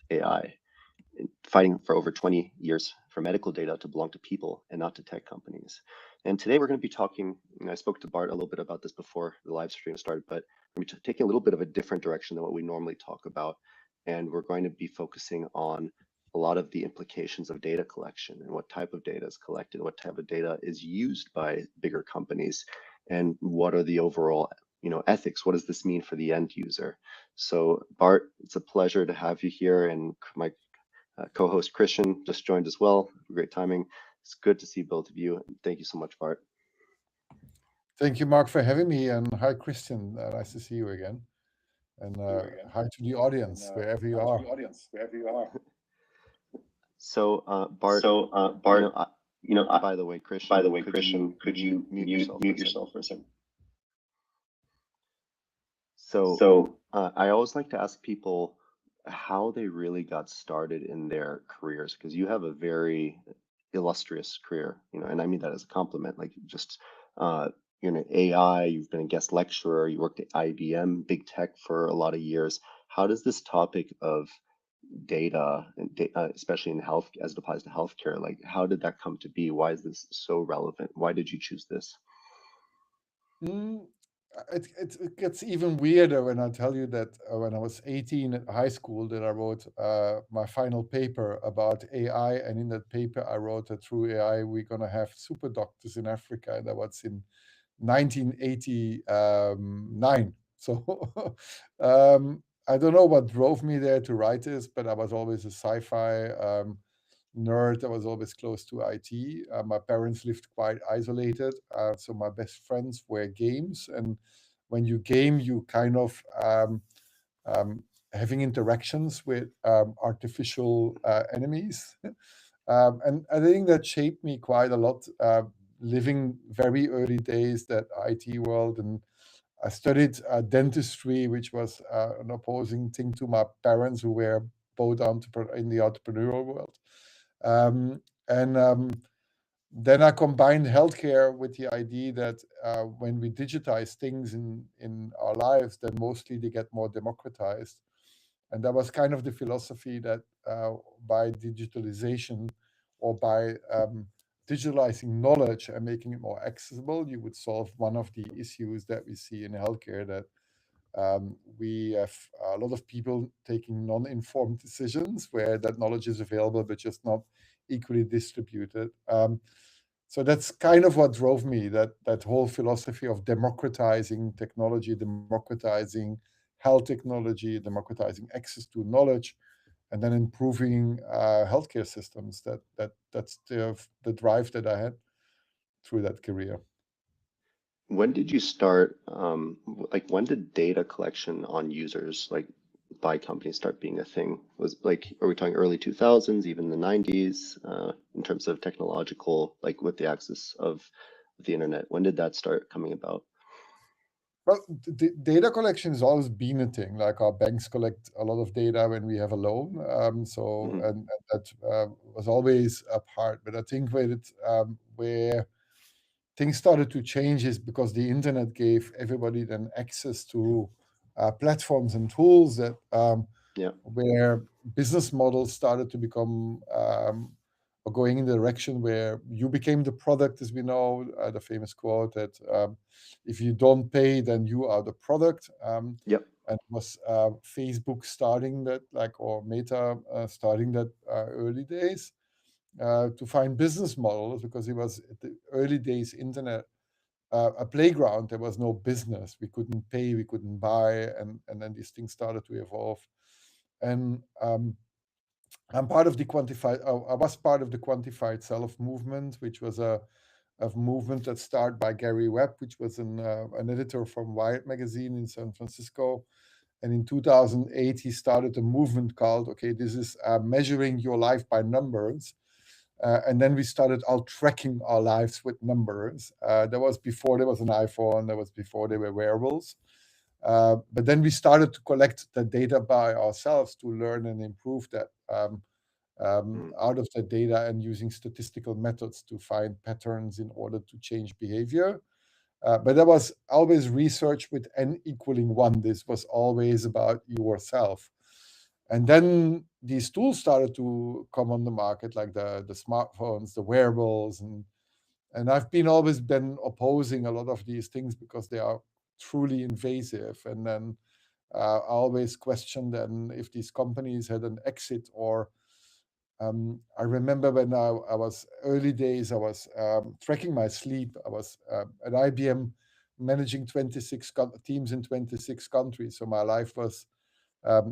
AI, fighting for over 20 years for medical data to belong to people and not to tech companies. And today we're going to be talking, I spoke to Bart a little bit about this before the live stream started, but we're taking a little bit of a different direction than what we normally talk about. And we're going to be focusing on a lot of the implications of data collection and what type of data is collected, what type of data is used by bigger companies, and what are the overall ethics. What does this mean for the end user? So Bart, it's a pleasure to have you here, and my co-host Christian just joined as well. Great timing. It's good to see both of you. Thank you so much, Bart. Thank you, Mark, for having me, and hi, Christian. Nice to see you again. And hi to the audience, wherever you are. So, Bart, by the way, Christian, could you mute yourself for a second? So, I always like to ask people how they really got started in their careers, because you have a very illustrious career, and I mean that as a compliment. Like, just you're in AI, you've been a guest lecturer, you worked at IBM, big tech for a lot of years. How does this topic of data, and especially in health, as it applies to healthcare, like how did that come to be? Why is this so relevant? Why did you choose this? Mm, it gets even weirder when I tell you that when I was 18 at high school, that I wrote my final paper about AI, and in that paper I wrote that through AI we're gonna have super doctors in Africa. That was in 1989. So I don't know what drove me there to write this, but I was always a sci-fi nerd. I was always close to IT. My parents lived quite isolated, so my best friends were games. And when you game, you kind of um, having interactions with artificial enemies. And I think that shaped me quite a lot, living very early days that IT world. And I studied dentistry, which was an opposing thing to my parents, who were both in the entrepreneurial world. And then I combined healthcare with the idea that when we digitize things in our lives, then mostly they get more democratized. And that was kind of the philosophy that by digitalization, or by digitalizing knowledge and making it more accessible, you would solve one of the issues that we see in healthcare, that we have a lot of people taking non-informed decisions where that knowledge is available but just not equally distributed. So that's kind of what drove me, that whole philosophy of democratizing technology, democratizing health technology, democratizing access to knowledge, and then improving healthcare systems. That's the drive that I had through that career. When did you start, like when did data collection on users, like by companies, start being a thing? Was like, are we talking early 2000s, even the 90s, in terms of technological, like with the access of the internet? When did that start coming about? Well, data collection has always been a thing. Like our banks collect a lot of data when we have a loan. So Hmm. and that was always a part. But I think where things started to change is because the internet gave everybody then access to platforms and tools that Yeah. where business models started to become or going in the direction where you became the product, as we know, the famous quote that if you don't pay, then you are the product. Yep. And it was Facebook starting that, like, or Meta starting that early days to find business models, because it was at the early days internet, a playground. There was no business. We couldn't pay, we couldn't buy, and then these things started to evolve. And I'm part of the quantified. I was part of the quantified self movement, which was a movement that started by Gary Webb, which was an editor from Wired magazine in San Francisco. And in 2008, he started a movement called, okay, this is measuring your life by numbers. And then we started out tracking our lives with numbers. That was before there was an iPhone. That was before there were wearables. But then we started to collect the data by ourselves to learn and improve that Mm. out of the data, and using statistical methods to find patterns in order to change behavior. But there was always research with n equaling 1. This was always about yourself. And then these tools started to come on the market, like the smartphones, the wearables, and I've always been opposing a lot of these things because they are truly invasive. And then I always question then if these companies had an exit or I remember when I was early days, I was tracking my sleep. I was at IBM managing 26 teams in 26 countries. So my life was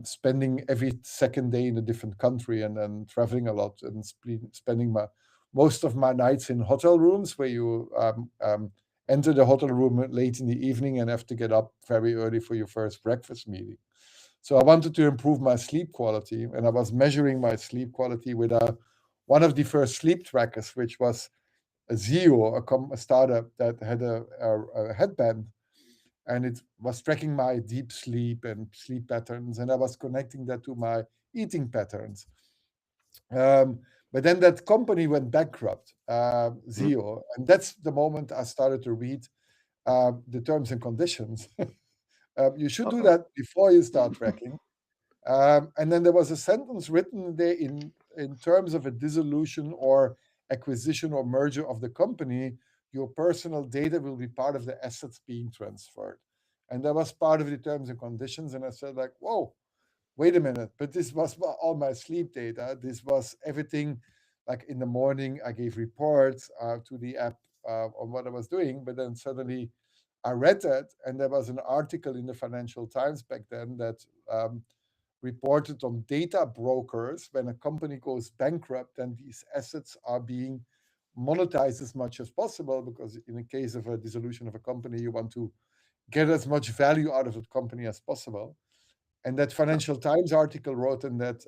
spending every second day in a different country and then traveling a lot and spending most of my nights in hotel rooms where you enter the hotel room late in the evening and have to get up very early for your first breakfast meeting. So I wanted to improve my sleep quality, and I was measuring my sleep quality with one of the first sleep trackers, which was a Zio, a startup that had a headband, and it was tracking my deep sleep and sleep patterns, and I was connecting that to my eating patterns. But then that company went bankrupt, Mm. Zio, and that's the moment I started to read the terms and conditions. You should do Uh-oh. that before you start tracking. And then there was a sentence written there in terms of a dissolution or acquisition or merger of the company, your personal data will be part of the assets being transferred. And that was part of the terms and conditions. And I said, like, whoa, wait a minute, but this was all my sleep data. This was everything. Like in the morning, I gave reports to the app on what I was doing, but then suddenly I read that, and there was an article in the Financial Times back then that reported on data brokers. When a company goes bankrupt, then these assets are being monetized as much as possible, because in the case of a dissolution of a company, you want to get as much value out of the company as possible. And that Yeah. Financial Times article wrote in that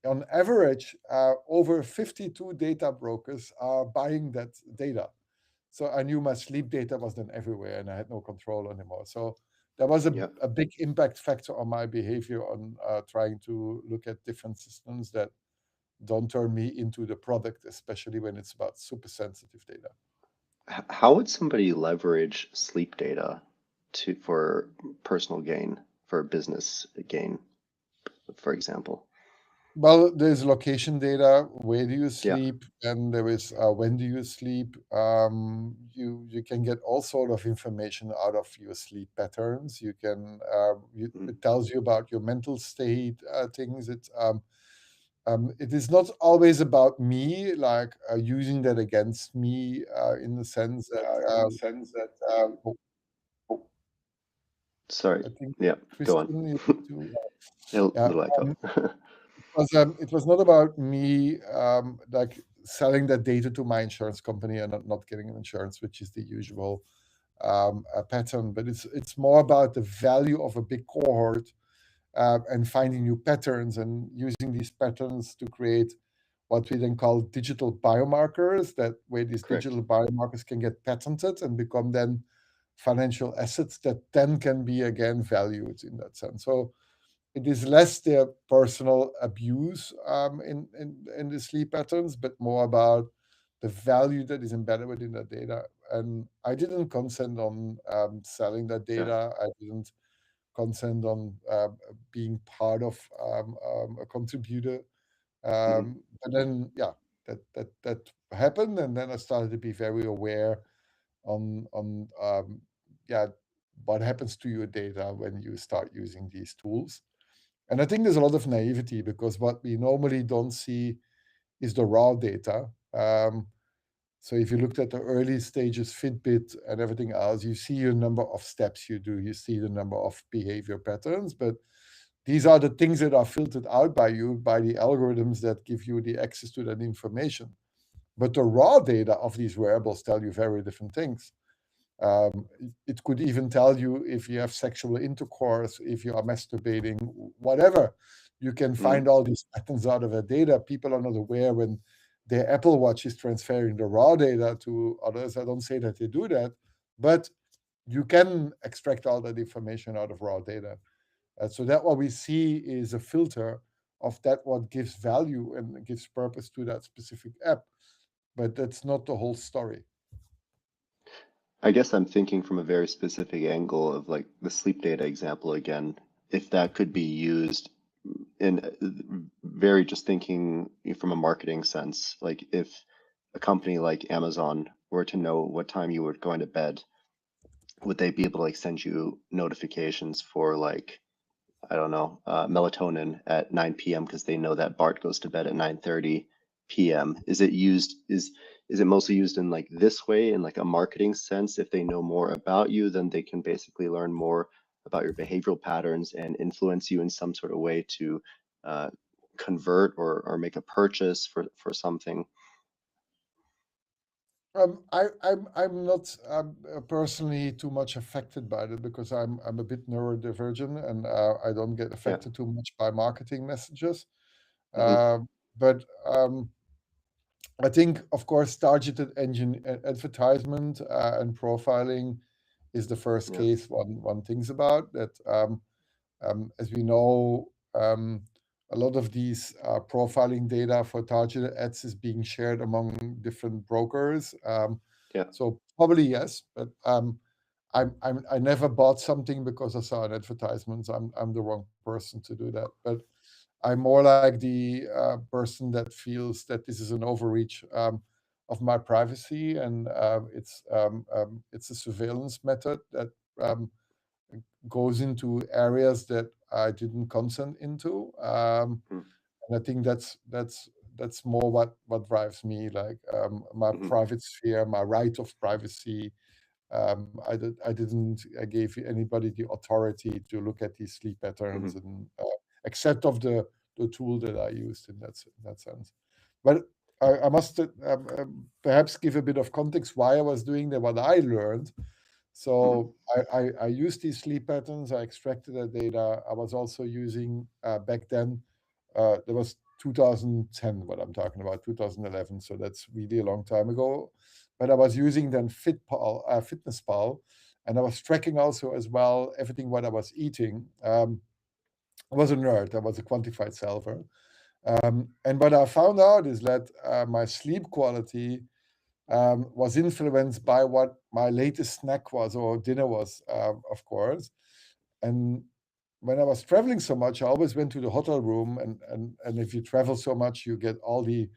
on average, over 52 data brokers are buying that data. So I knew my sleep data was then everywhere and I had no control anymore. So there was Yep. a big impact factor on my behavior on trying to look at different systems that don't turn me into the product, especially when it's about super sensitive data. How would somebody leverage sleep data for personal gain, for business gain, for example? Well, there's location data. Where do you Yeah. sleep? And there is when do you sleep? You can get all sort of information out of your sleep patterns. You can Mm. it tells you about your mental state, things. It is not always about me, like using that against me in the sense that oh, Sorry. I think Yeah. Go on. Christian, you need to A yeah. little echo. It was not about me like selling that data to my insurance company and not getting an insurance, which is the usual pattern. But it's more about the value of a big cohort and finding new patterns and using these patterns to create what we then call digital biomarkers. That way, these Correct. digital biomarkers can get patented and become then financial assets that then can be again valued in that sense. So it is less their personal abuse in the sleep patterns, but more about the value that is embedded within that data. And I didn't consent on selling that Yeah. data. I didn't consent on being part of a contributor. Hmm. But then, yeah, that happened, and then I started to be very aware on yeah, what happens to your data when you start using these tools. And I think there's a lot of naivety because what we normally don't see is the raw data. So if you looked at the early stages, Fitbit and everything else, you see a number of steps you do, you see the number of behavior patterns, but these are the things that are filtered out by you by the algorithms that give you the access to that information. But the raw data of these wearables tell you very different things. It could even tell you if you have sexual intercourse, if you are masturbating, whatever. You can Hmm. find all these patterns out of the data. People are not aware when their Apple Watch is transferring the raw data to others. I don't say that they do that, but you can extract all that information out of raw data. So that what we see is a filter of that what gives value and gives purpose to that specific app, but that's not the whole story. I guess I'm thinking from a very specific angle of like the sleep data example again. If that could be used and very just thinking from a marketing sense, like if a company like Amazon were to know what time you were going to bed, would they be able to like send you notifications for like, I don't know, melatonin at 9 p.m. because they know that Bart goes to bed at 9:30 p.m. Is it mostly used in like this way in like a marketing sense? If they know more about you, then they can basically learn more about your behavioral patterns and influence you in some sort of way to uh, convert or make a purchase for something. I'm not personally too much affected by it because I'm a bit neurodivergent and I don't get Yeah. affected too much by marketing messages. Hmm. But I think, of course, targeted engine advertisement and profiling is the first Yeah. case one thinks about. That as we know, a lot of these profiling data for targeted ads is being shared among different brokers. Yeah. So probably yes, but I never bought something because I saw an advertisement. I'm the wrong person to do that. But I'm more like the person that feels that this is an overreach of my privacy, and it's a surveillance method that um, goes into areas that I didn't consent into. Mm-hmm. And I think that's more what drives me, like my Mm-hmm. private sphere, my right of privacy. I didn't I gave anybody the authority to look at these sleep Mm-hmm. patterns and except of the tool that I used in that sense. But I must perhaps give a bit of context why I was doing that, what I learned. Mm-hmm. So I used these sleep patterns. I extracted the data. I was also using back then. There was 2010, what I'm talking about, 2011. So that's really a long time ago. But I was using then FitnessPal, and I was tracking also as well everything what I was eating. I was a nerd. I was a quantified selfer. And what I found out is that my sleep quality was influenced by what my latest snack was or dinner was, of course. And when I was traveling so much, I always went to the hotel room, and if you travel so much, you get all the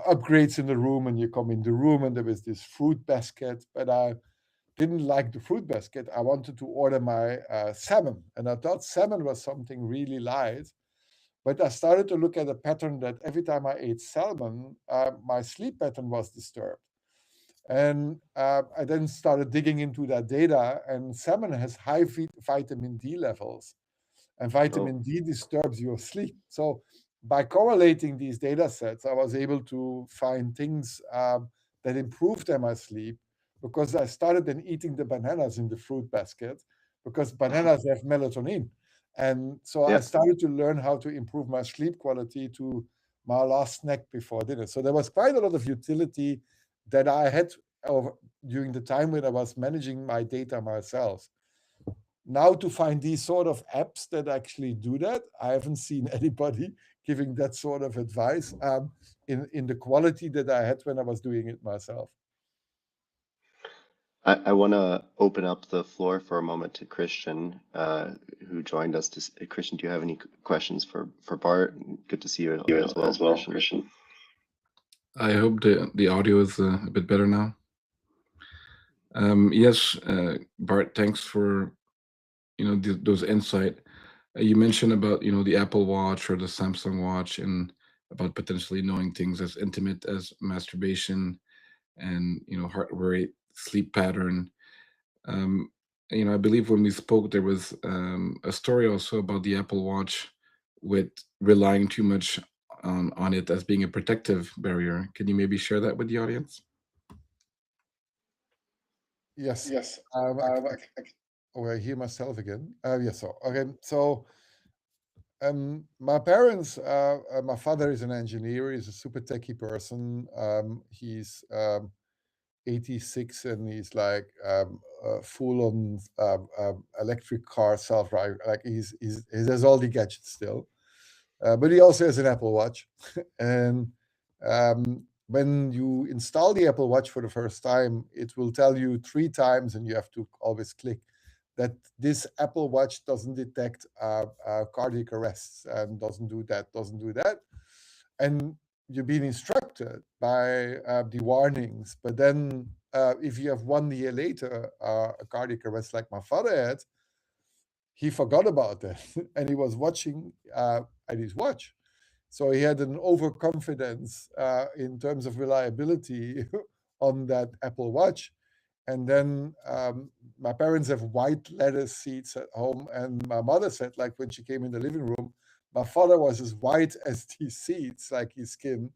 upgrades in the room, and you come in the room, and there was this fruit basket, but I didn't like the fruit basket. I wanted to order my salmon, and I thought salmon was something really light. But I started to look at a pattern that every time I ate salmon, my sleep pattern was disturbed. And I then started digging into that data, and salmon has high vitamin D levels, and Oh, vitamin D disturbs your sleep. So by correlating these data sets, I was able to find things that improved my sleep because I started then eating the bananas in the fruit basket because bananas have melatonin. And so I yeah. started to learn how to improve my sleep quality to my last snack before dinner. So there was quite a lot of utility that I had over, during the time when I was managing my data myself. Now to find these sort of apps that actually do that, I haven't seen anybody giving that sort of advice in the quality that I had when I was doing it myself. I want to open up the floor for a moment to Christian, who joined us. Christian, do you have any questions for Bart? Good to see you You as as well, well, Christian. Christian. I hope the audio is a bit better now. Yes, Bart, thanks for those insight. You mentioned about the Apple Watch or the Samsung Watch, and about potentially knowing things as intimate as masturbation and heart rate, sleep pattern. Um, I believe when we spoke, there was a story also about the Apple Watch with relying too much on it as being a protective barrier. Can you maybe share that with the audience? Yes. Yes. Oh, I hear myself again. Yes. So okay. So my parents, my father is an engineer. He's a super techie person. He's 86, and he's like full on electric car, self-drive. Like he has all the gadgets still, but he also has an Apple Watch. And when you install the Apple Watch for the first time, it will tell you 3 times, and you have to always click that this Apple Watch doesn't detect cardiac arrests and doesn't do that. And you're being instructed by the warnings. But then if you have 1 year later a cardiac arrest like my father had, he forgot about that and he was watching at his watch. So he had an overconfidence in terms of reliability on that Apple Watch. And then my parents have white leather seats at home. And my mother said, like when she came in the living room, my father was as white as these seats, like his skin.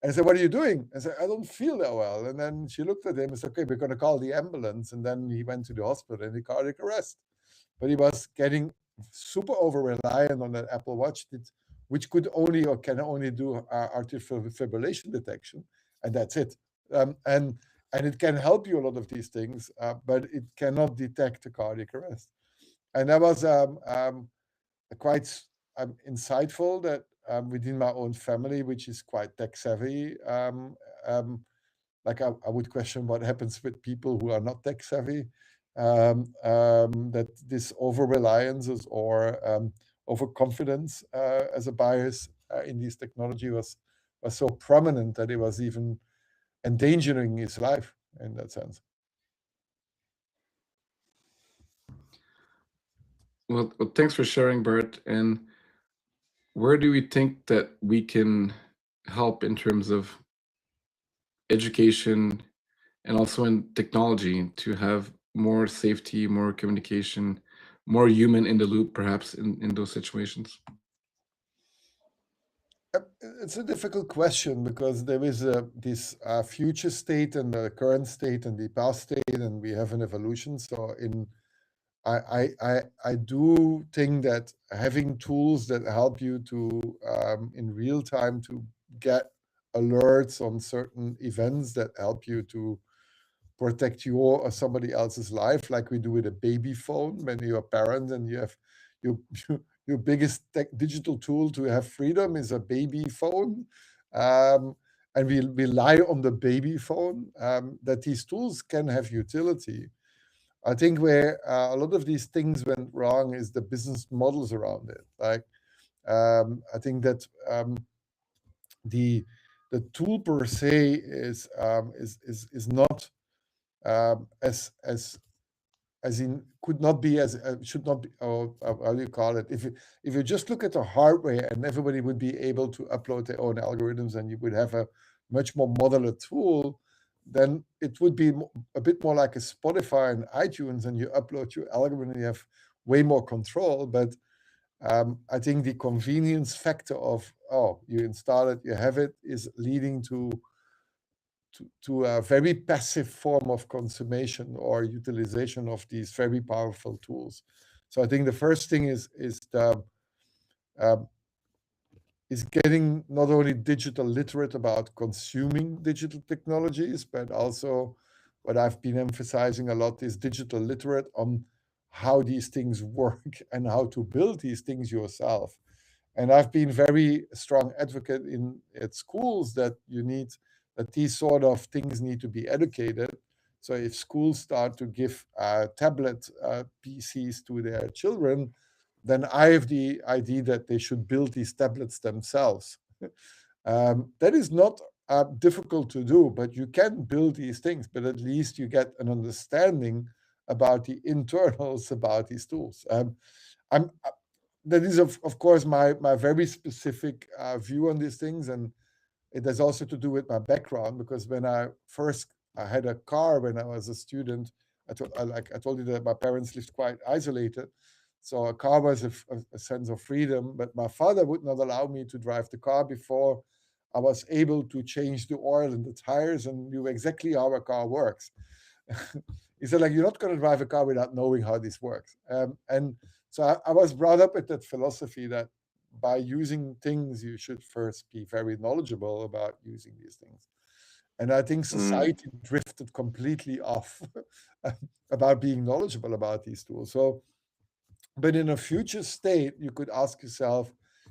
And I said, what are you doing? I said, I don't feel that well. And then she looked at him and said, okay, we're going to call the ambulance. And then he went to the hospital and he cardiac arrest. But he was getting super over reliant on that Apple Watch, which could only or can only do artificial fibrillation detection, and that's it. And it can help you a lot of these things, but it cannot detect a cardiac arrest. And that was quite insightful that within my own family, which is quite tech savvy, like I would question what happens with people who are not tech savvy, that this over reliance or overconfidence as a bias in this technology was so prominent that it was even endangering his life in that sense. Well, thanks for sharing, Bart. And where do we think that we can help in terms of education and also in technology to have more safety, more communication, more human in the loop, perhaps in those situations? It's a difficult question because there is this future state and the current state and the past state, and we have an evolution. So I do think that having tools that help you to in real time to get alerts on certain events that help you to protect your or somebody else's life, like we do with a baby phone when you're a parent and you have your your biggest digital tool to have freedom is a baby phone. And we rely on the baby phone, that these tools can have utility. I think where a lot of these things went wrong is the business models around it. Like, I think that the tool per se is not as in could not be as should not be, or how do you call it? If you just look at the hardware and everybody would be able to upload their own algorithms and you would have a much more modular tool, then it would be a bit more like a Spotify and iTunes, and you upload your algorithm and you have way more control. But I think the convenience factor of, oh, you install it, you have it, is leading to a very passive form of consummation or utilization of these very powerful tools. So I think the first thing is getting not only digital literate about consuming digital technologies, but also what I've been emphasizing a lot is digital literate on how these things work and how to build these things yourself. And I've been very strong advocate at schools that these sort of things need to be educated. So if schools start to give tablet PCs to their children, then I have the idea that they should build these tablets themselves. That is not difficult to do, but you can build these things, but at least you get an understanding about the internals about these tools. That is, of course, my very specific view on these things, and it has also to do with my background, because when I had a car when I was a student, I told you that my parents lived quite isolated. So a car was a sense of freedom, but my father would not allow me to drive the car before I was able to change the oil and the tires and knew exactly how a car works. He said, like, you're not going to drive a car without knowing how this works. And so I was brought up with that philosophy that by using things, you should first be very knowledgeable about using these things. And I think society drifted completely off about being knowledgeable about these tools. So, but in a future state, you could ask yourself,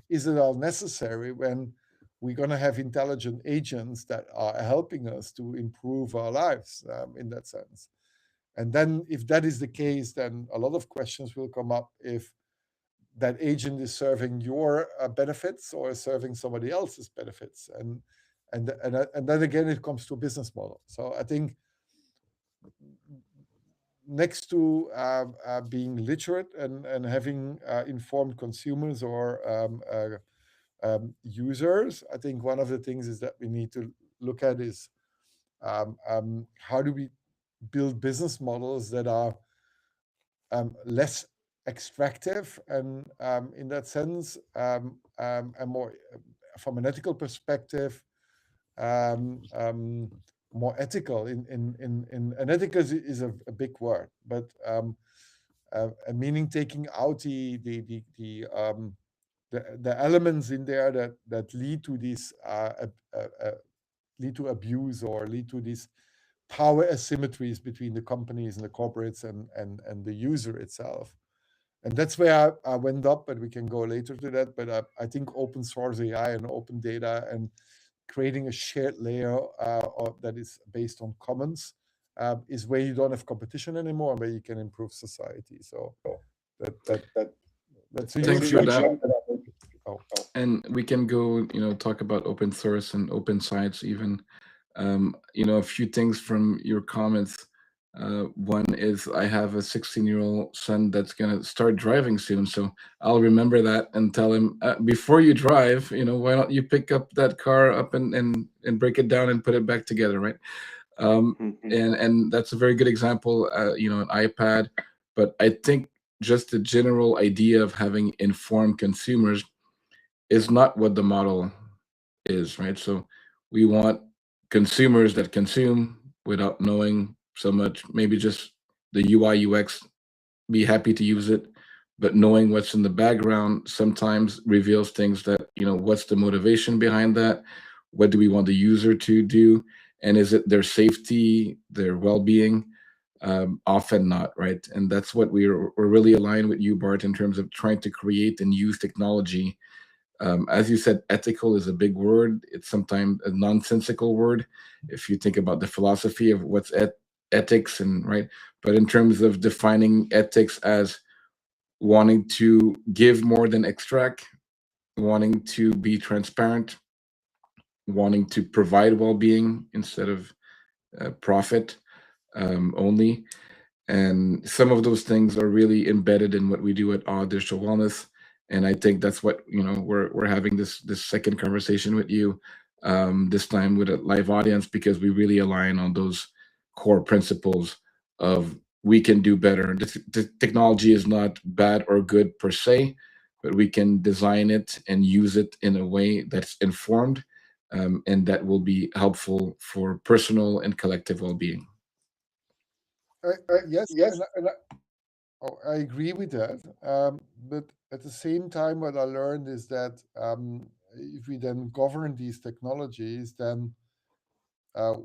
is it all necessary when we're going to have intelligent agents that are helping us to improve our lives in that sense? And then if that is the case, then a lot of questions will come up if that agent is serving your benefits or serving somebody else's benefits. And then again, it comes to business model. So I think next to being literate and having informed consumers or users, I think one of the things is that we need to look at is how do we build business models that are less extractive and in that sense and more from an ethical perspective more ethical and ethical is a big word, but meaning taking out the elements in there that lead to this lead to abuse or lead to these power asymmetries between the companies and the corporates and the user itself. And that's where I went up, but we can go later to that. But I think open source AI and open data and creating a shared layer that is based on commons is where you don't have competition anymore, where you can improve society. So that's a Thanks huge for that. jump. Oh. And we can go, talk about open source and open sites even. A few things from your comments. One is I have a 16-year-old son that's going to start driving soon. So I'll remember that and tell him, before you drive, why don't you pick up that car up and break it down and put it back together, right? And that's a very good example, an iPad. But I think just the general idea of having informed consumers is not what the model is, right? So we want consumers that consume without knowing so much, maybe just the UI, UX, be happy to use it, but knowing what's in the background sometimes reveals things that, what's the motivation behind that? What do we want the user to do? And is it their safety, their well-being? Often not, right? And that's what we're really aligned with you, Bart, in terms of trying to create and use technology. As you said, ethical is a big word. It's sometimes a nonsensical word if you think about the philosophy of what's ethics and right. But in terms of defining ethics as wanting to give more than extract, wanting to be transparent, wanting to provide well-being instead of profit only. And some of those things are really embedded in what we do at All Digital Wellness. And I think that's what we're having this second conversation with you, this time with a live audience, because we really align on those core principles of we can do better. The technology is not bad or good per se, but we can design it and use it in a way that's informed, and that will be helpful for personal and collective well-being. Yes, I agree with that. But at the same time, what I learned is that if we then govern these technologies, then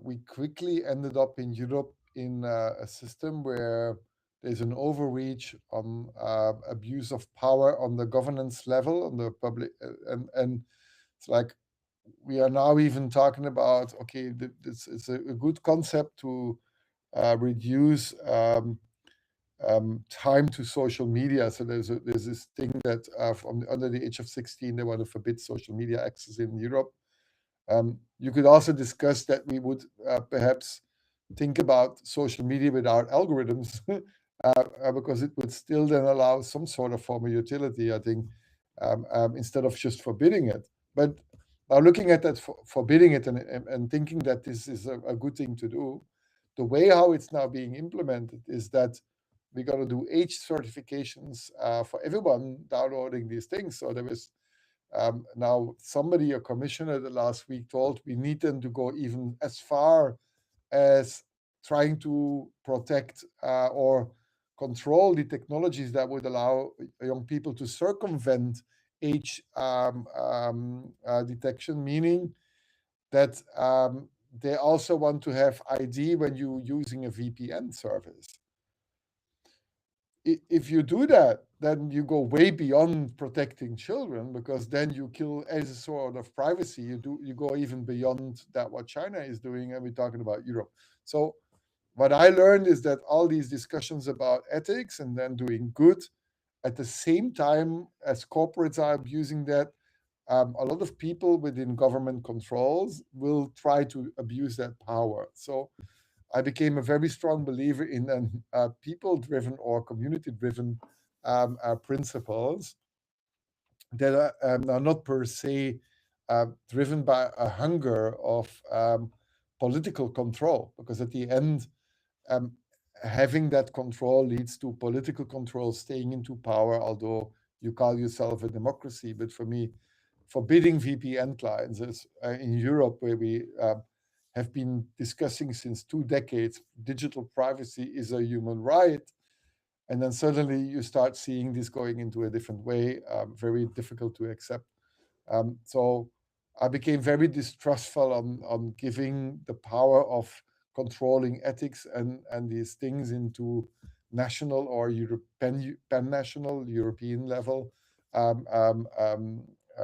we quickly ended up in Europe in a system where there's an overreach on abuse of power on the governance level, on the public, and it's like we are now even talking about, okay, it's a good concept to reduce time to social media. So there's this thing that under the age of 16, they want to forbid social media access in Europe. You could also discuss that we would perhaps think about social media without algorithms, because it would still then allow some sort of form of utility, I think, instead of just forbidding it. But now looking at that, forbidding it and thinking that this is a good thing to do, the way how it's now being implemented is that we're going to do age certifications for everyone downloading these things. So there was now somebody, a commissioner, the last week told we need them to go even as far as trying to protect or control the technologies that would allow young people to circumvent age detection, meaning that they also want to have ID when you're using a VPN service. If you do that, then you go way beyond protecting children, because then you kill as a sort of privacy. You go even beyond that what China is doing, and we're talking about Europe. So what I learned is that all these discussions about ethics and then doing good at the same time as corporates are abusing that, a lot of people within government controls will try to abuse that power. So I became a very strong believer in people-driven or community-driven principles that are not per se driven by a hunger of political control, because at the end, having that control leads to political control, staying into power, although you call yourself a democracy. But for me, forbidding VPN clients is in Europe, where we have been discussing since 2 decades, digital privacy is a human right. And then suddenly you start seeing this going into a different way, very difficult to accept. So I became very distrustful on giving the power of controlling ethics and these things into national or pan-national European level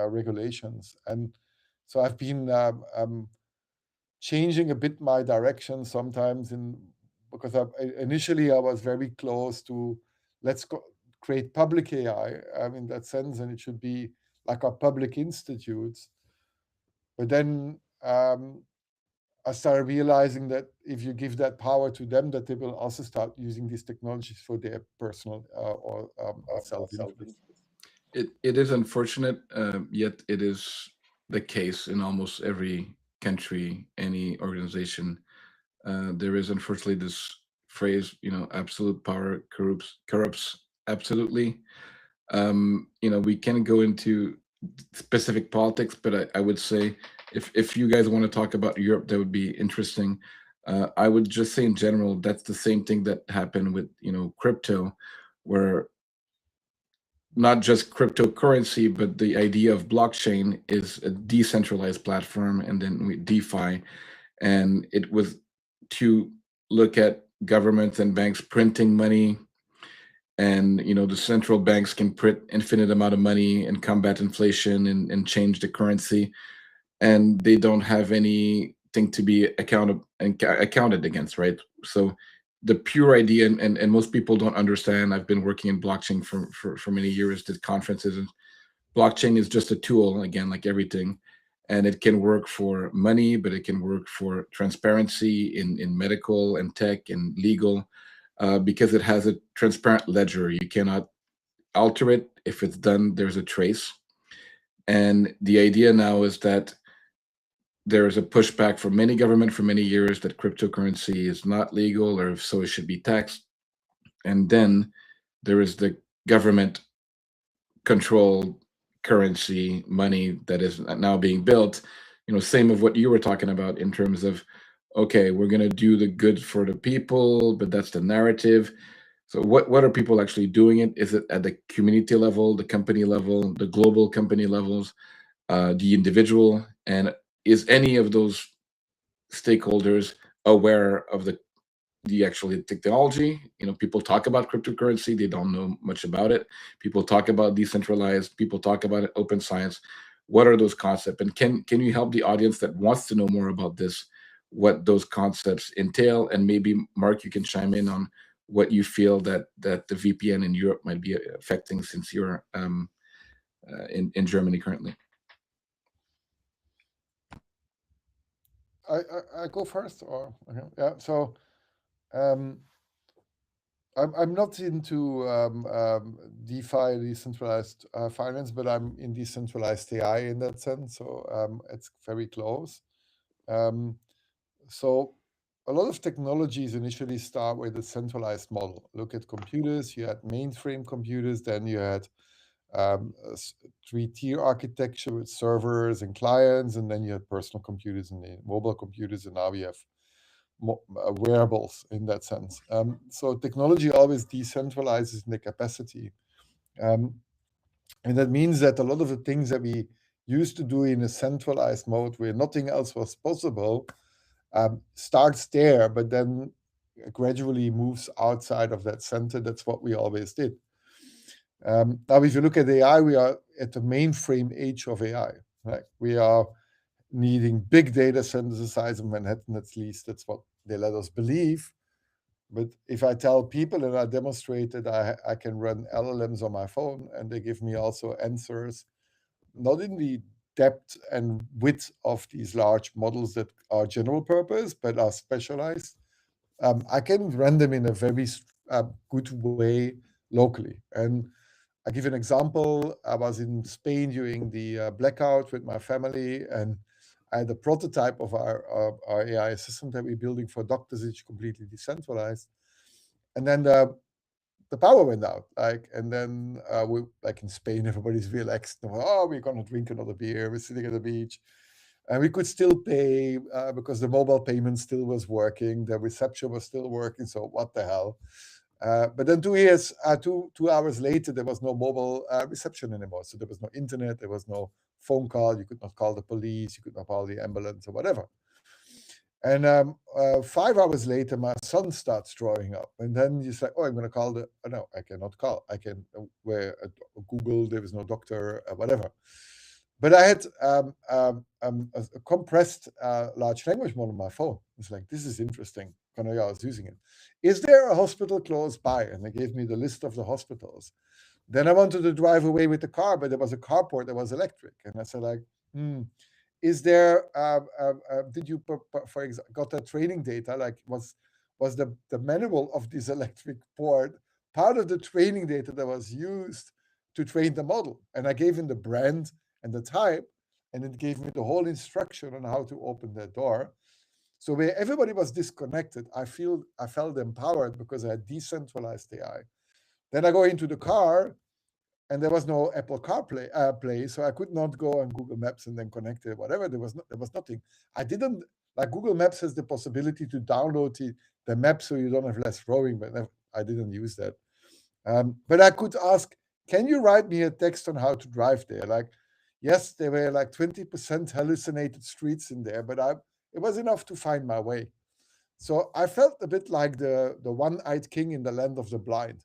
regulations. And so I've been changing a bit my direction sometimes because initially I was very close to create public AI in that sense, and it should be like our public institutes. But then I started realizing that if you give that power to them, that they will also start using these technologies for their personal or self-interest. It is unfortunate, yet it is the case in almost every country, any organization. There is unfortunately this phrase, absolute power corrupts absolutely. We can go into specific politics, but I would say if you guys want to talk about Europe, that would be interesting. I would just say in general, that's the same thing that happened with crypto, where not just cryptocurrency, but the idea of blockchain is a decentralized platform, and then DeFi, and it was to look at governments and banks printing money, and the central banks can print infinite amount of money and combat inflation and change the currency, and they don't have anything to be accounted against, right? So the pure idea, and most people don't understand. I've been working in blockchain for many years, did conferences, and blockchain is just a tool, again, like everything, and it can work for money, but it can work for transparency in medical and tech and legal, because it has a transparent ledger. You cannot alter it. If it's done, there's a trace. And the idea now is that there is a pushback from many government for many years that cryptocurrency is not legal, or if so, it should be taxed. And then there is the government controlled currency, money that is now being built. Same of what you were talking about in terms of, okay, we're going to do the good for the people, but that's the narrative. So what are people actually doing it? Is it at the community level, the company level, the global company levels, the individual? And is any of those stakeholders aware of the actual technology? People talk about cryptocurrency, they don't know much about it. People talk about decentralized, people talk about it, open science. What are those concepts? And can you help the audience that wants to know more about this, what those concepts entail? And maybe Mark, you can chime in on what you feel that the VPN in Europe might be affecting, since you're in Germany currently. I go first, or okay. Yeah. So I'm not into DeFi, decentralized finance, but I'm in decentralized AI in that sense. So it's very close. So a lot of technologies initially start with a centralized model. Look at computers. You had mainframe computers, then you had 3-tier architecture with servers and clients, and then you had personal computers and mobile computers, and now we have wearables in that sense. So technology always decentralizes in the capacity. And that means that a lot of the things that we used to do in a centralized mode where nothing else was possible starts there, but then gradually moves outside of that center. That's what we always did. Now, if you look at AI, we are at the mainframe age of AI. Right? We are needing big data centers the size of Manhattan, at least. That's what they let us believe. But if I tell people and I demonstrate that I can run LLMs on my phone and they give me also answers, not in the depth and width of these large models that are general purpose, but are specialized, I can run them in a very good way locally. And I give an example. I was in Spain during the blackout with my family, and I had a prototype of our AI assistant that we're building for doctors. It's completely decentralized. And then the power went out, and then we, like in Spain, everybody's relaxed. Oh, we're gonna drink another beer. We're sitting at the beach, and we could still pay because the mobile payment still was working. The reception was still working. So what the hell? But then 2 hours later, there was no mobile reception anymore. So there was no internet, there was no phone call. You could not call the police, you could not call the ambulance or whatever. And 5 hours later, my son starts drawing up. And then he's like, oh, I'm going to call the, oh, no, I cannot call. I can, where Google, there was no doctor, whatever. But I had a compressed large language model on my phone. It's like, this is interesting. I was using it. Is there a hospital close by? And they gave me the list of the hospitals. Then I wanted to drive away with the car, but there was a carport that was electric. And I said, like, is there, did you, for example, got the training data? Like, was the manual of this electric port part of the training data that was used to train the model? And I gave him the brand and the type, and it gave me the whole instruction on how to open that door. So where everybody was disconnected, I felt empowered because I had decentralized AI. Then I go into the car, and there was no Apple CarPlay, so I could not go on Google Maps and then connect it, whatever. There was nothing. I didn't, like, Google Maps has the possibility to download the map so you don't have less rowing, but I didn't use that. But I could ask, can you write me a text on how to drive there? Like, yes, there were like 20% hallucinated streets in there, but it was enough to find my way. So I felt a bit like the one-eyed king in the land of the blind.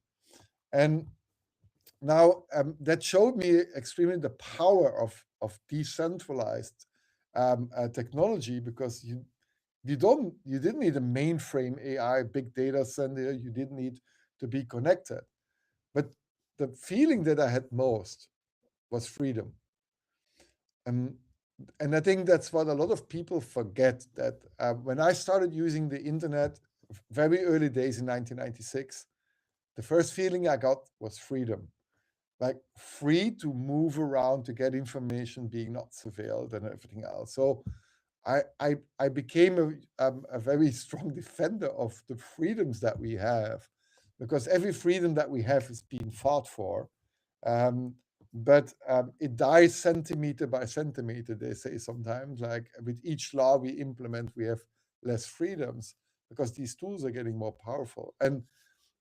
And now that showed me extremely the power of decentralized technology, because you didn't need a mainframe AI, big data center. You didn't need to be connected. But the feeling that I had most was freedom. And I think that's what a lot of people forget, that when I started using the internet, very early days in 1996, the first feeling I got was freedom. Like, free to move around, to get information, being not surveilled and everything else. So I became a very strong defender of the freedoms that we have, because every freedom that we have is being fought for. But it dies centimeter by centimeter, they say sometimes. Like, with each law we implement, we have less freedoms because these tools are getting more powerful. And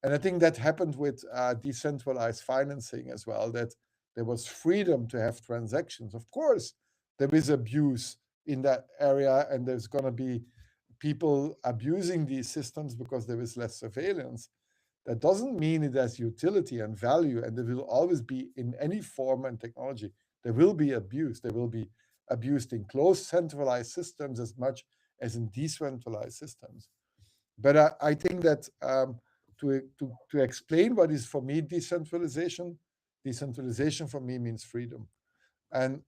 I think that happened with decentralized financing as well, that there was freedom to have transactions. Of course, there is abuse in that area, and there's going to be people abusing these systems because there is less surveillance. That doesn't mean it has utility and value, and there will always be, in any form and technology, there will be abuse. There will be abused in closed centralized systems as much as in decentralized systems. But I think that to explain what is for me decentralization for me means freedom. And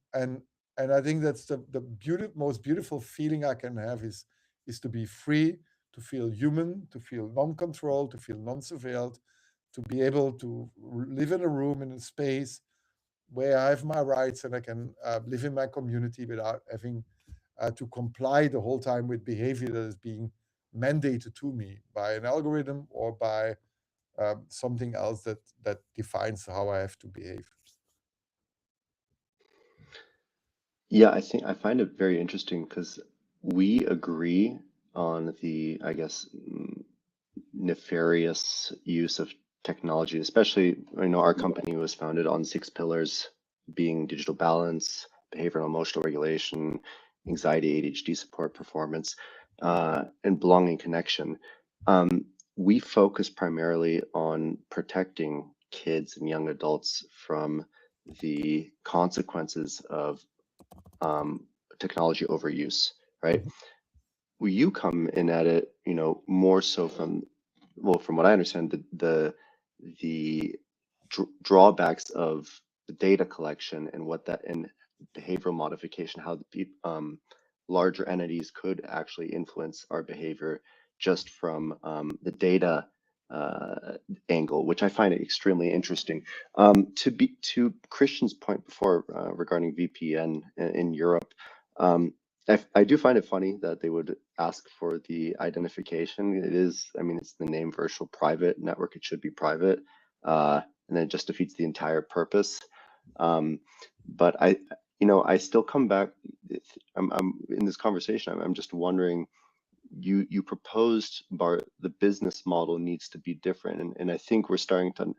I think that's the most beautiful feeling I can have is to be free, to feel human, to feel non-controlled, to feel non-surveilled, to be able to live in a room, in a space where I have my rights and I can live in my community without having to comply the whole time with behavior that is being mandated to me by an algorithm or by something else that defines how I have to behave. Yeah, I find it very interesting because we agree on the, I guess, nefarious use of technology, especially, our company was founded on 6 pillars, being digital balance, behavioral and emotional regulation, anxiety, ADHD support, performance, and belonging connection. We focus primarily on protecting kids and young adults from the consequences of technology overuse, right? Where you come in at it, more so from well, from what I understand, the drawbacks of the data collection and what that and behavioral modification, how the larger entities could actually influence our behavior just from the data angle, which I find extremely interesting. To Christian's point before regarding VPN in Europe, I do find it funny that they would ask for the identification. It is, I mean, it's the name virtual private network. It should be private, and then it just defeats the entire purpose. But I still come back. I'm in this conversation. I'm just wondering. You proposed, Bart, the business model needs to be different, and I think we're starting to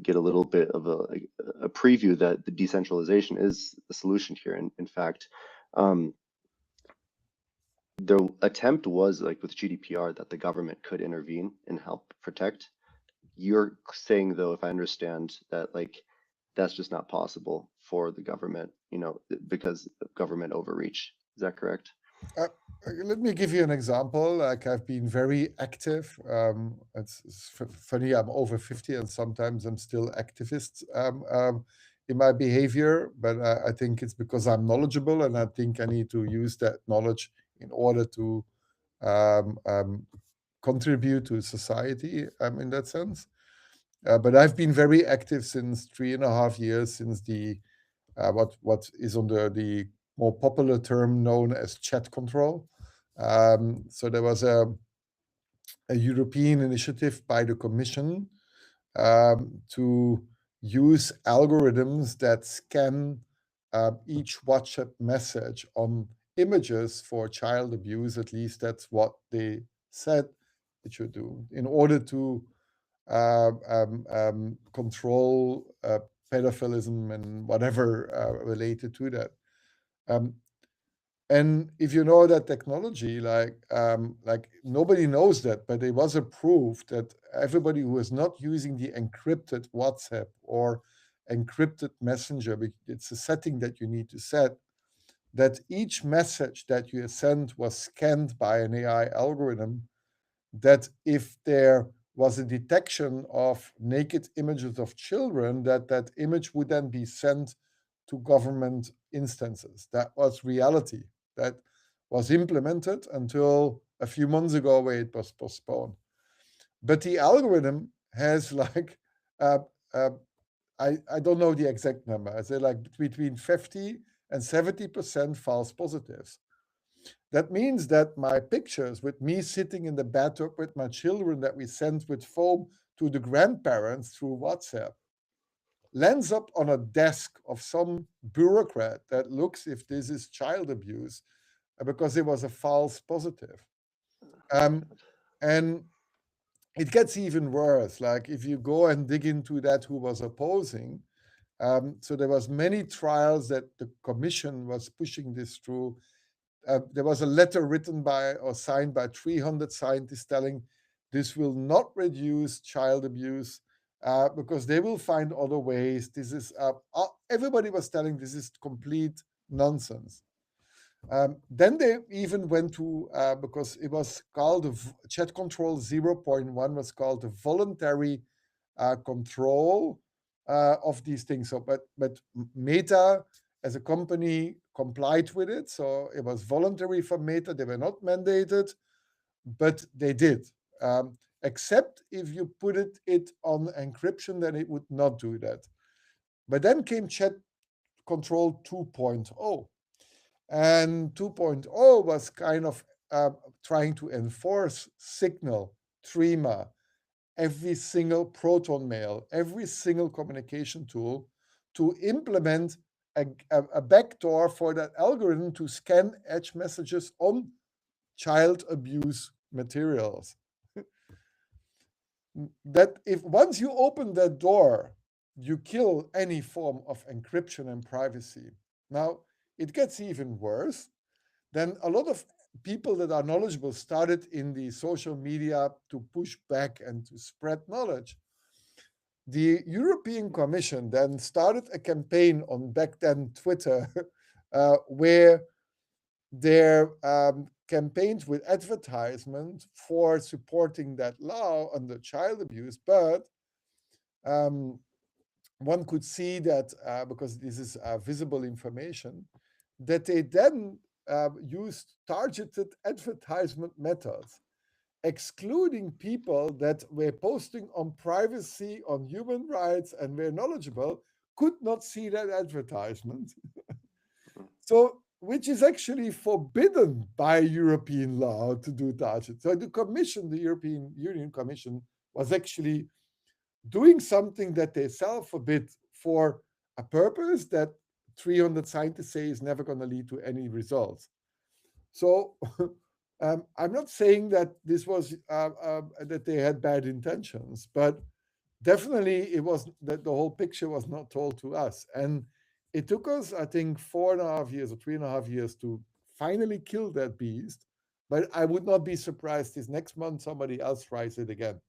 get a little bit of a preview that the decentralization is the solution here. And in fact, the attempt was like with GDPR that the government could intervene and help protect. You're saying though, if I understand that, like that's just not possible for the government, because of government overreach. Is that correct? Let me give you an example. Like I've been very active. It's funny. I'm over 50, and sometimes I'm still activist in my behavior. But I think it's because I'm knowledgeable, and I think I need to use that knowledge in order to contribute to society. In that sense. But I've been very active since 3.5 years, since the what is under the more popular term known as chat control. So there was a European initiative by the Commission to use algorithms that scan each WhatsApp message on images for child abuse. At least that's what they said it should do, in order to control pedophilism and whatever related to that. And if you know that technology, like nobody knows that, but it was approved that everybody who is not using the encrypted WhatsApp or encrypted Messenger, it's a setting that you need to set, that each message that you sent was scanned by an AI algorithm, that if there was a detection of naked images of children, that image would then be sent to government instances. That was reality. That was implemented until a few months ago, where it was postponed. But the algorithm has like, I don't know the exact number. I say like between 50 and 70% false positives. That means that my pictures with me sitting in the bathtub with my children that we sent with foam to the grandparents through WhatsApp lands up on a desk of some bureaucrat that looks if this is child abuse because it was a false positive. And it gets even worse. Like if you go and dig into that, who was opposing. So there was many trials that the commission was pushing this through. There was a letter written by or signed by 300 scientists telling this will not reduce child abuse because they will find other ways. This is everybody was telling this is complete nonsense. Then they even went to because it was called chat control 0.1 was called the voluntary control of these things. So, but Meta as a company complied with it. So it was voluntary for Meta. They were not mandated, but they did. Except if you put it on encryption, then it would not do that. But then came Chat Control 2.0. And 2.0 was kind of trying to enforce Signal, Threema, every single Proton Mail, every single communication tool to implement a backdoor for that algorithm to scan edge messages on child abuse materials. That if once you open that door, you kill any form of encryption and privacy. Now, it gets even worse. Then a lot of people that are knowledgeable started in the social media to push back and to spread knowledge. The European Commission then started a campaign on back then Twitter, where their campaigns with advertisement for supporting that law under child abuse, but one could see that because this is visible information, that they then used targeted advertisement methods, excluding people that were posting on privacy, on human rights, and were knowledgeable, could not see that advertisement. So, which is actually forbidden by European law to do targeted. So the Commission, the European Union Commission, was actually doing something that they self-forbid for a purpose that 300 scientists say is never going to lead to any results. So I'm not saying that this was that they had bad intentions, but definitely it was that the whole picture was not told to us. And it took us, I think, 4.5 years or 3.5 years to finally kill that beast. But I would not be surprised if next month somebody else tries it again.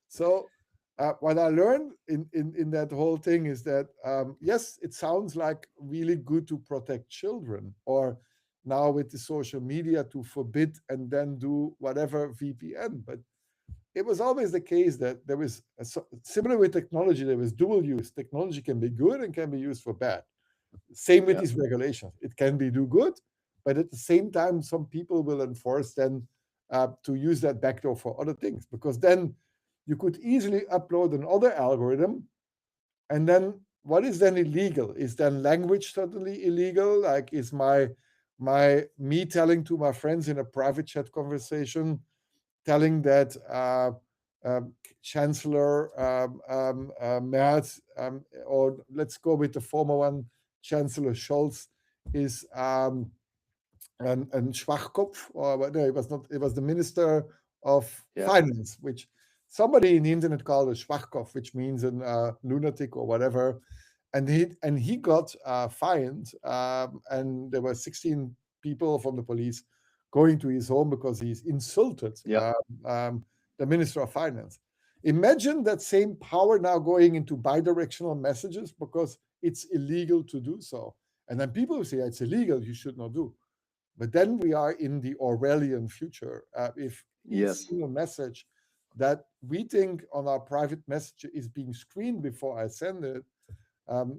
So what I learned in that whole thing is that, yes, it sounds like really good to protect children, or now with the social media to forbid and then do whatever VPN. But it was always the case that there was, similar with technology, there was dual use. Technology can be good and can be used for bad. Same with Yeah. these regulations. It can be do good, but at the same time, some people will enforce then to use that backdoor for other things, because then you could easily upload another algorithm, and then what is then illegal? Is then language suddenly illegal? Like, is me telling to my friends in a private chat conversation, telling that Chancellor Merz, or let's go with the former one, Chancellor Scholz, is and Schwachkopf, or no, it was not. It was the Minister of Finance, which somebody in the internet called a Schwachkopf, which means a lunatic or whatever. And he got fined, and there were 16 people from the police going to his home because he's insulted the Minister of Finance. Imagine that same power now going into bidirectional messages because it's illegal to do so. And then people say it's illegal, you should not do. But then we are in the Orwellian future. If each single message that we think on our private message is being screened before I send it.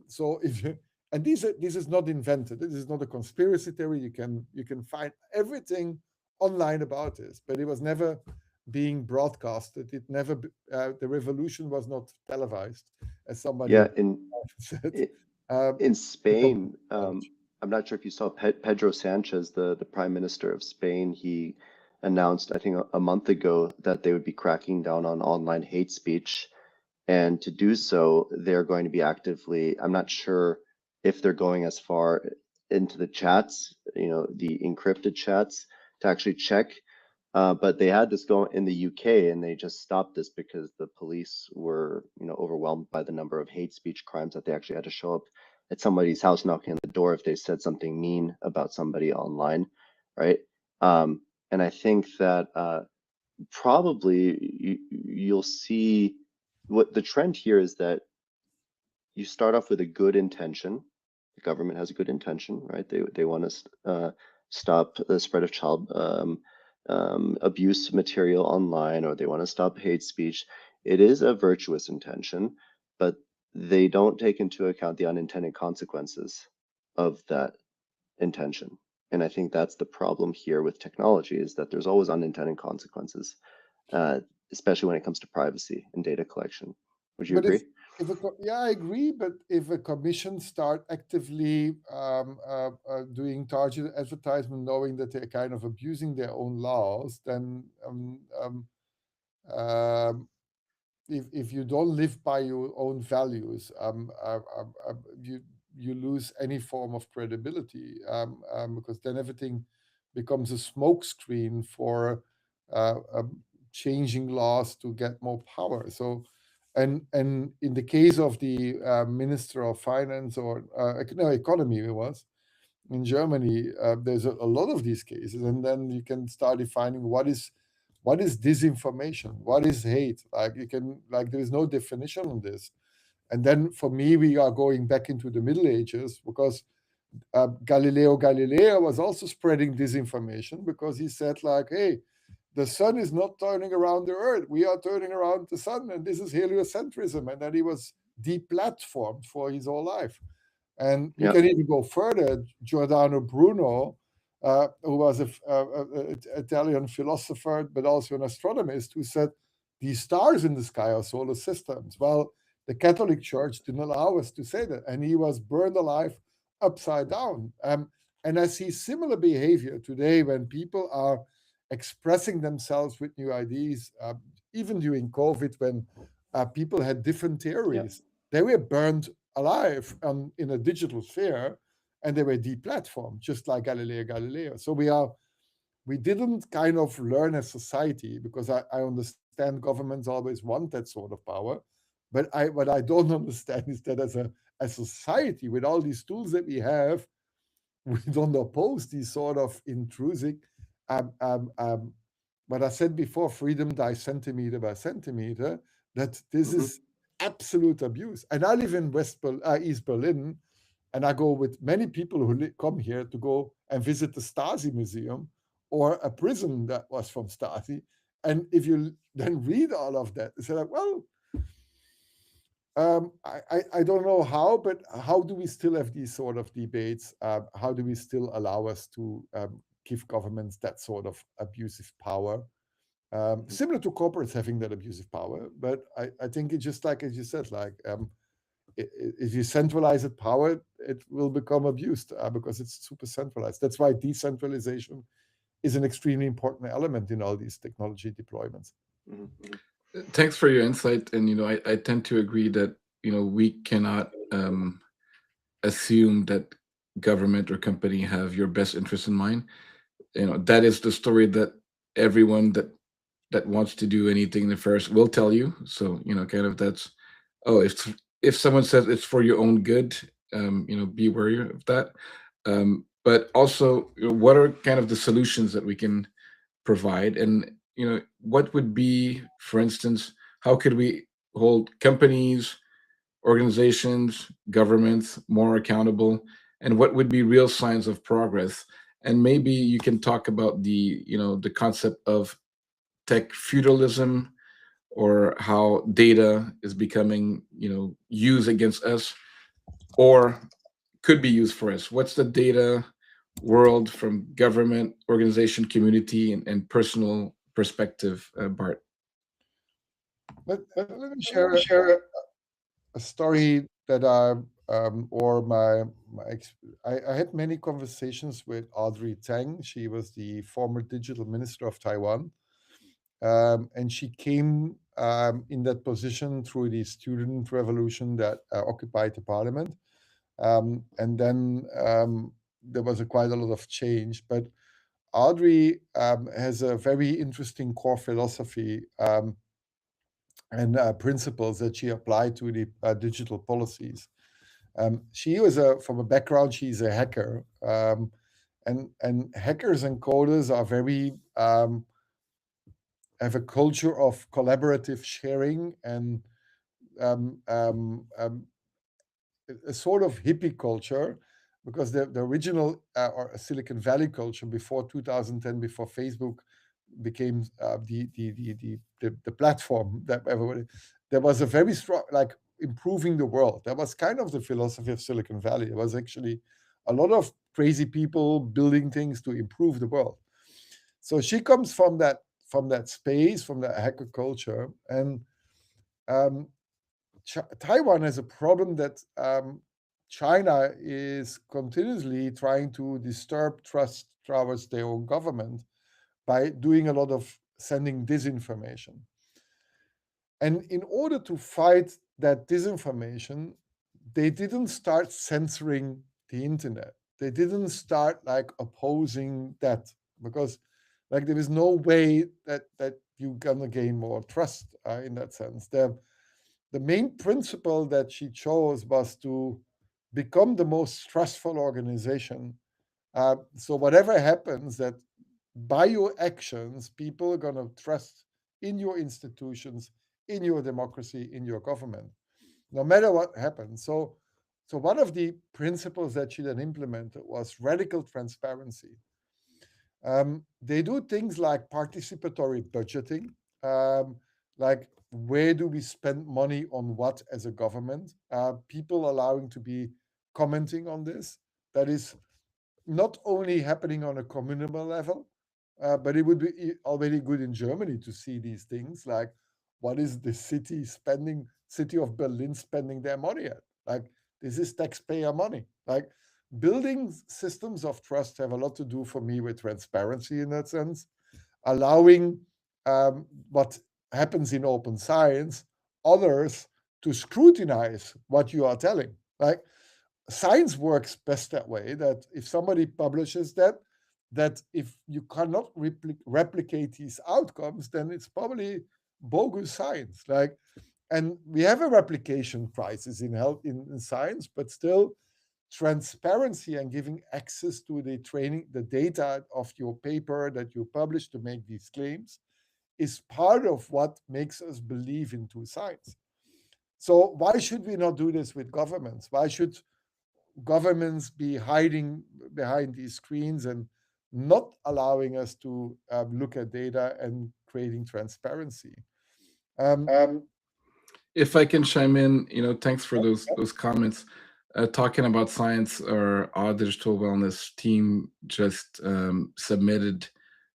So if you, and this is not invented. This is not a conspiracy theory. You can find everything online about this, but it was never being broadcasted. It never the revolution was not televised, as somebody said. In Spain, I'm not sure if you saw Pedro Sanchez, the Prime Minister of Spain. He announced, I think, a month ago that they would be cracking down on online hate speech. And to do so, they're going to be actively, I'm not sure if they're going as far into the chats, the encrypted chats, to actually check. But they had this going in the UK, and they just stopped this because the police were, overwhelmed by the number of hate speech crimes that they actually had to show up at somebody's house knocking on the door if they said something mean about somebody online, right? And I think that probably you'll see what the trend here is, that you start off with a good intention. The government has a good intention, right? They want to stop the spread of child abuse material online, or they want to stop hate speech. It is a virtuous intention, but they don't take into account the unintended consequences of that intention. And I think that's the problem here with technology, is that there's always unintended consequences, especially when it comes to privacy and data collection. Would you agree? Yeah, I agree. But if a commission start actively doing targeted advertisement, knowing that they're kind of abusing their own laws, then if you don't live by your own values, you lose any form of credibility, because then everything becomes a smokescreen for changing laws to get more power. So, and in the case of the Minister of Finance, or economy, it was in Germany, there's a lot of these cases, and then you can start defining what is disinformation, what is hate. There is no definition on this. And then for me, we are going back into the Middle Ages, because Galileo Galilei was also spreading disinformation because he said like, hey, the sun is not turning around the earth. We are turning around the sun, and this is heliocentrism. And then he was deplatformed for his whole life. And you Yeah. can even go further. Giordano Bruno, who was an Italian philosopher, but also an astronomist, who said these stars in the sky are solar systems. Well, the Catholic Church didn't allow us to say that, and he was burned alive upside down. And I see similar behavior today when people are expressing themselves with new ideas, even during COVID, when people had different theories. They were burned alive in a digital sphere, and they were deplatformed, just like Galileo Galilei. So we didn't kind of learn as society, because I understand governments always want that sort of power, but what I don't understand is that as a society, with all these tools that we have, we don't oppose these sort of intrusive, um, um, um, what I said before, freedom dies centimeter by centimeter, that this Hmm. is absolute abuse. And I live in East Berlin, and I go with many people who come here to go and visit the Stasi Museum or a prison that was from Stasi. And if you then read all of that, it's like, well, I don't know how, but how do we still have these sort of debates? How do we still allow us to give governments that sort of abusive power? Similar to corporates having that abusive power, but I think it's just like, as you said, like if you centralize the power, it will become abused because it's super centralized. That's why decentralization is an extremely important element in all these technology deployments. Hmm. Thanks for your insight. And I tend to agree that we cannot assume that government or company have your best interest in mind. That is the story that everyone that wants to do anything nefarious will tell you. So kind of that's, oh, if someone says it's for your own good, be wary of that. But also, what are kind of the solutions that we can provide, and what would be, for instance, how could we hold companies, organizations, governments more accountable, and what would be real signs of progress? And maybe you can talk about the concept of tech feudalism, or how data is becoming used against us, or could be used for us. What's the data world from government, organization, community, and personal perspective, Bart? Let me share a story that or I had many conversations with Audrey Tang. She was the former digital minister of Taiwan. And she came in that position through the student revolution that occupied the parliament. And then there was quite a lot of change. But Audrey has a very interesting core philosophy and principles that she applied to the digital policies. She was from a background, she's a hacker. And hackers and coders are very have a culture of collaborative sharing and um, um, um, a sort of hippie culture, because the original or Silicon Valley culture before 2010, before Facebook became the platform that everybody, there was a very strong, like, improving the world. That was kind of the philosophy of Silicon Valley. It was actually a lot of crazy people building things to improve the world. So she comes from that space, from that hacker culture. And um, Taiwan has a problem that China is continuously trying to disturb trust towards their own government by doing a lot of sending disinformation. And in order to fight that disinformation, they didn't start censoring the internet. They didn't start like opposing that, because like there is no way that you're gonna gain more trust in that sense. The main principle that she chose was to become the most trustful organization. So whatever happens, that by your actions, people are going to trust in your institutions, in your democracy, in your government, no matter what happens. So So one of the principles that she then implemented was radical transparency. They do things like participatory budgeting, like where do we spend money on what as a government? People allowing to be commenting on this. That is not only happening on a communal level, but it would be already good in Germany to see these things, like what is the city of Berlin spending their money at? Like, this is taxpayer money. Like, building systems of trust have a lot to do for me with transparency in that sense, allowing what happens in open science, others to scrutinize what you are telling. Like, science works best that way, that if somebody publishes that if you cannot replicate these outcomes, then it's probably bogus science. Like, and we have a replication crisis in health in science, but still transparency and giving access to the data of your paper that you publish to make these claims is part of what makes us believe into science. So why should we not do this with governments? Why should governments be hiding behind these screens and not allowing us to look at data and creating transparency? If I can chime in, thanks for those comments. Talking about science, our digital wellness team just submitted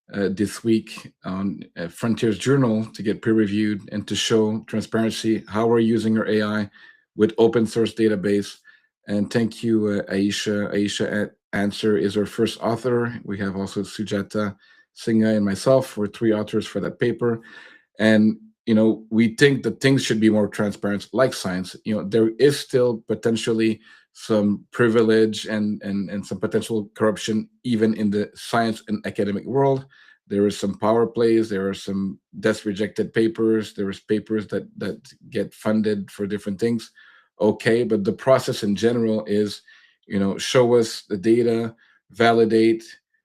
this week on Frontiers Journal to get peer reviewed and to show transparency how we're using our AI with open source database. And thank you, Aisha. Aisha Answer is our first author. We have also Sujata Singha and myself. We're 3 authors for that paper. And we think that things should be more transparent, like science. There is still potentially some privilege and some potential corruption even in the science and academic world. There is some power plays. There are some desk rejected papers. There is papers that get funded for different things. Okay, but the process in general is, show us the data, validate,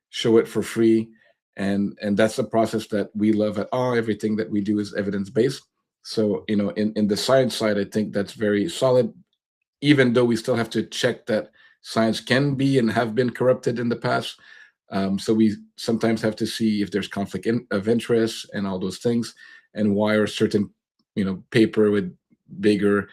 show it for free. And that's the process that we love at all. Everything that we do is evidence-based. So, in the science side, I think that's very solid, even though we still have to check that science can be and have been corrupted in the past. So we sometimes have to see if there's conflict of interest and all those things, and why are certain, paper with bigger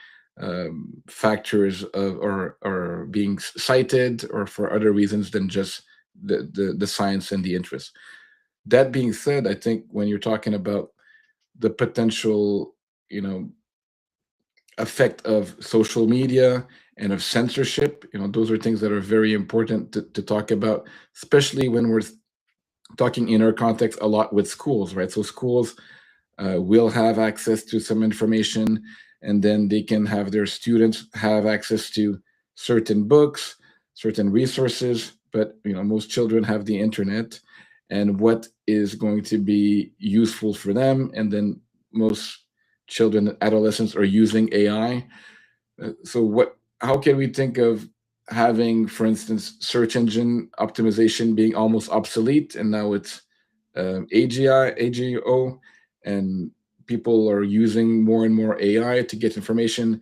factors or being cited, or for other reasons than just the science and the interest. That being said, I think when you're talking about the potential, effect of social media and of censorship, those are things that are very important to talk about, especially when we're talking in our context a lot with schools, right? So schools will have access to some information, and then they can have their students have access to certain books, certain resources, but most children have the internet, and what is going to be useful for them. And then most children and adolescents are using AI. So how can we think of having, for instance, search engine optimization being almost obsolete, and now it's AGO, and people are using more and more AI to get information.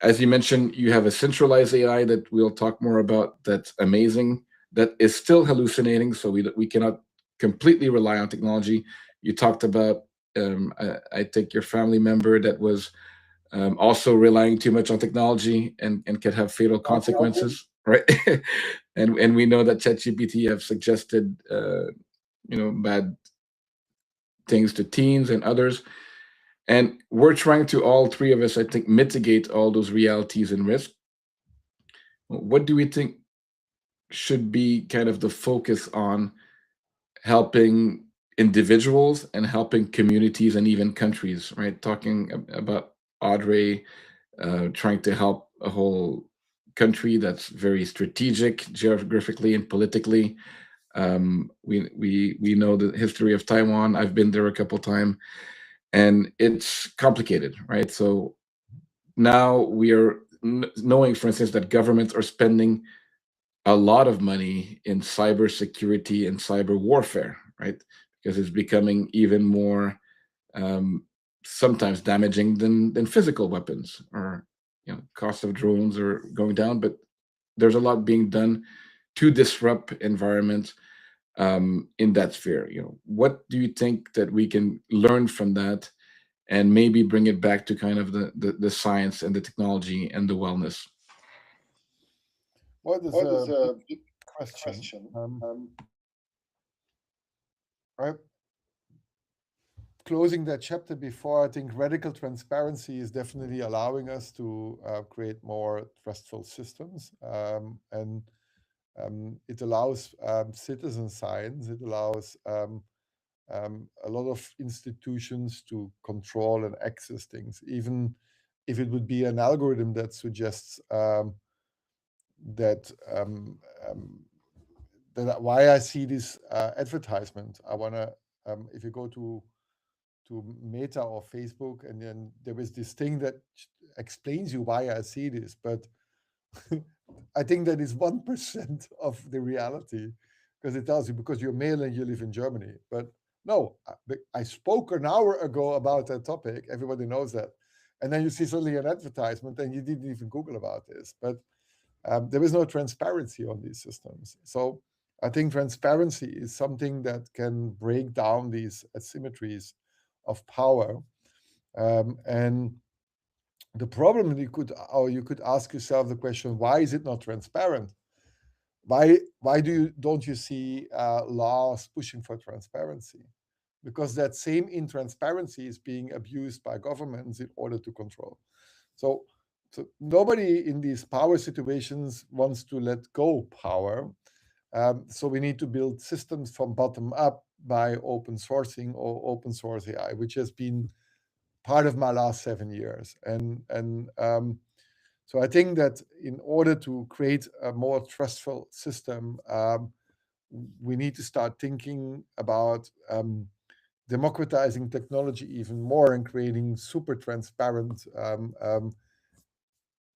As you mentioned, you have a centralized AI that we'll talk more about. That's amazing. That is still hallucinating, so we cannot completely rely on technology. You talked about, I think, your family member that was also relying too much on technology and could have fatal consequences, right? and we know that ChatGPT have suggested bad things to teens and others. And we're trying to, all 3 of us, I think, mitigate all those realities and risks. What do we think should be kind of the focus on helping individuals and helping communities and even countries, right? Talking about Isaree trying to help a whole country that's very strategic geographically and politically. We know the history of Taiwan. I've been there a couple times, and it's complicated, right? So now we are knowing, for instance, that governments are spending a lot of money in cybersecurity and cyber warfare, right? Because it's becoming even more sometimes damaging than physical weapons, or cost of drones are going down, but there's a lot being done to disrupt environments in that sphere. What do you think that we can learn from that, and maybe bring it back to kind of the science and the technology and the wellness? Well, there's a big question. I'm closing that chapter before, I think radical transparency is definitely allowing us to create more trustful systems. And it allows citizen science, it allows a lot of institutions to control and access things, even if it would be an algorithm that suggests that why I see this advertisement. I want to, if you go to Meta or Facebook, and then there is this thing that explains you why I see this, but I think that is 1% of the reality, because it tells you because you're male and you live in Germany. But no, I spoke an hour ago about that topic. Everybody knows that. And then you see suddenly an advertisement and you didn't even Google about this. But there is no transparency on these systems. So I think transparency is something that can break down these asymmetries of power. And the problem you could ask yourself the question, why is it not transparent? Why don't you see laws pushing for transparency? Because that same intransparency is being abused by governments in order to control. So nobody in these power situations wants to let go power. So we need to build systems from bottom up by open sourcing or open source AI, which has been part of my last 7 years. And so I think that in order to create a more trustful system, we need to start thinking about democratizing technology even more and creating super transparent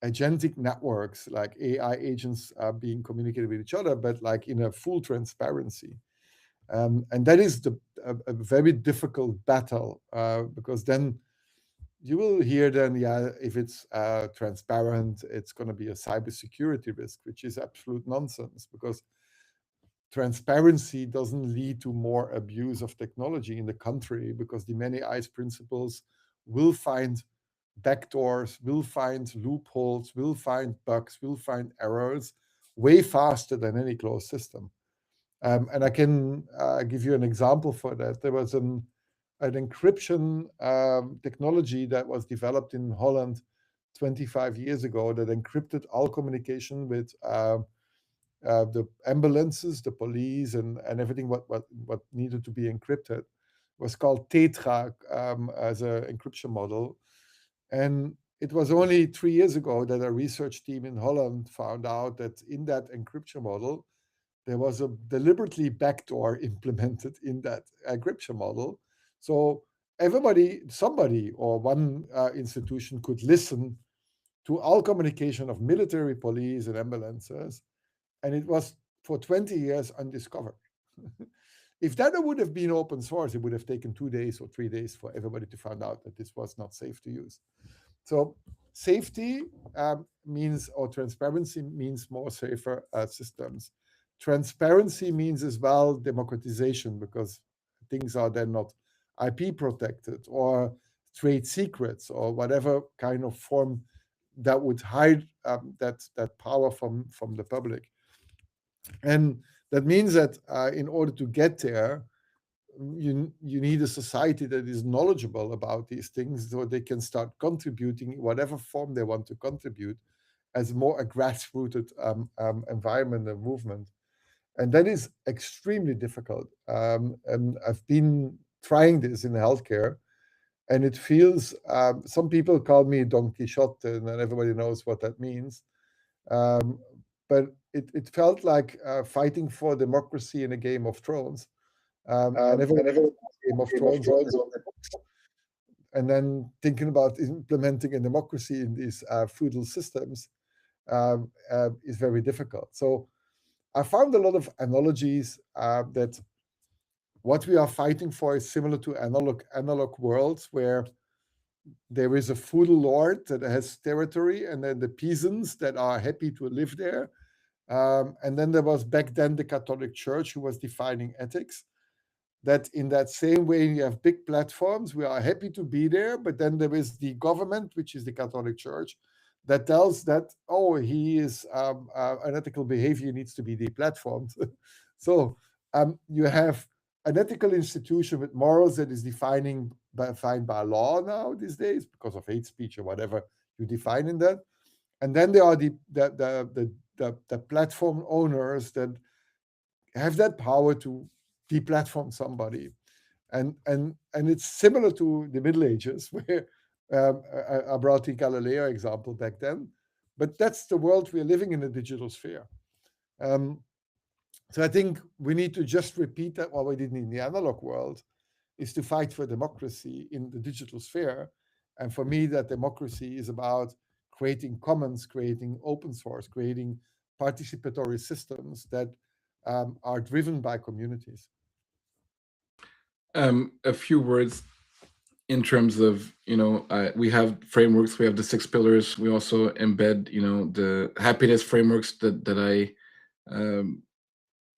agentic networks, like AI agents being communicated with each other, but like in a full transparency. And that is a very difficult battle, because then you will hear then, yeah, if it's transparent, it's going to be a cybersecurity risk, which is absolute nonsense, because transparency doesn't lead to more abuse of technology in the country, because the many eyes principles will find backdoors, will find loopholes, will find bugs, will find errors way faster than any closed system. And I can give you an example for that. There was an encryption technology that was developed in Holland 25 years ago that encrypted all communication with the ambulances, the police, and everything what needed to be encrypted. It was called Tetra as an encryption model. And it was only 3 years ago that a research team in Holland found out that in that encryption model, there was a deliberately backdoor implemented in that encryption model. So somebody or one institution could listen to all communication of military, police, and ambulances, and it was for 20 years undiscovered. If that would have been open source, it would have taken 2 days or 3 days for everybody to find out that this was not safe to use. So safety means, or transparency means, more safer systems. Transparency means as well democratization, because things are then not IP protected or trade secrets or whatever kind of form that would hide that power from the public. And that means that in order to get there, you need a society that is knowledgeable about these things, so they can start contributing in whatever form they want to contribute, as more a grassrooted environment and movement. And that is extremely difficult. And I've been trying this in healthcare, and it feels, some people call me Don Quixote, and everybody knows what that means. But it felt like fighting for democracy in a Game of Thrones. And every Game of Thrones, and then thinking about implementing a democracy in these feudal systems is very difficult. So I found a lot of analogies that what we are fighting for is similar to analog worlds, where there is a feudal lord that has territory, and then the peasants that are happy to live there. And then there was back then the Catholic Church who was defining ethics. That in that same way, you have big platforms, we are happy to be there, but then there is the government, which is the Catholic Church, that tells that, oh, he is unethical behavior needs to be deplatformed. So you have an ethical institution with morals that is defined by law now these days because of hate speech or whatever you define in that. And then there are the platform owners that have that power to deplatform somebody. And it's similar to the Middle Ages, where I brought the Galileo example back then. But that's the world we're living in, the digital sphere. So I think we need to just repeat that what we did in the analog world, is to fight for democracy in the digital sphere. And for me, that democracy is about creating commons, creating open source, creating participatory systems that are driven by communities. A few words in terms of, we have frameworks, we have the 6 pillars. We also embed, the happiness frameworks that I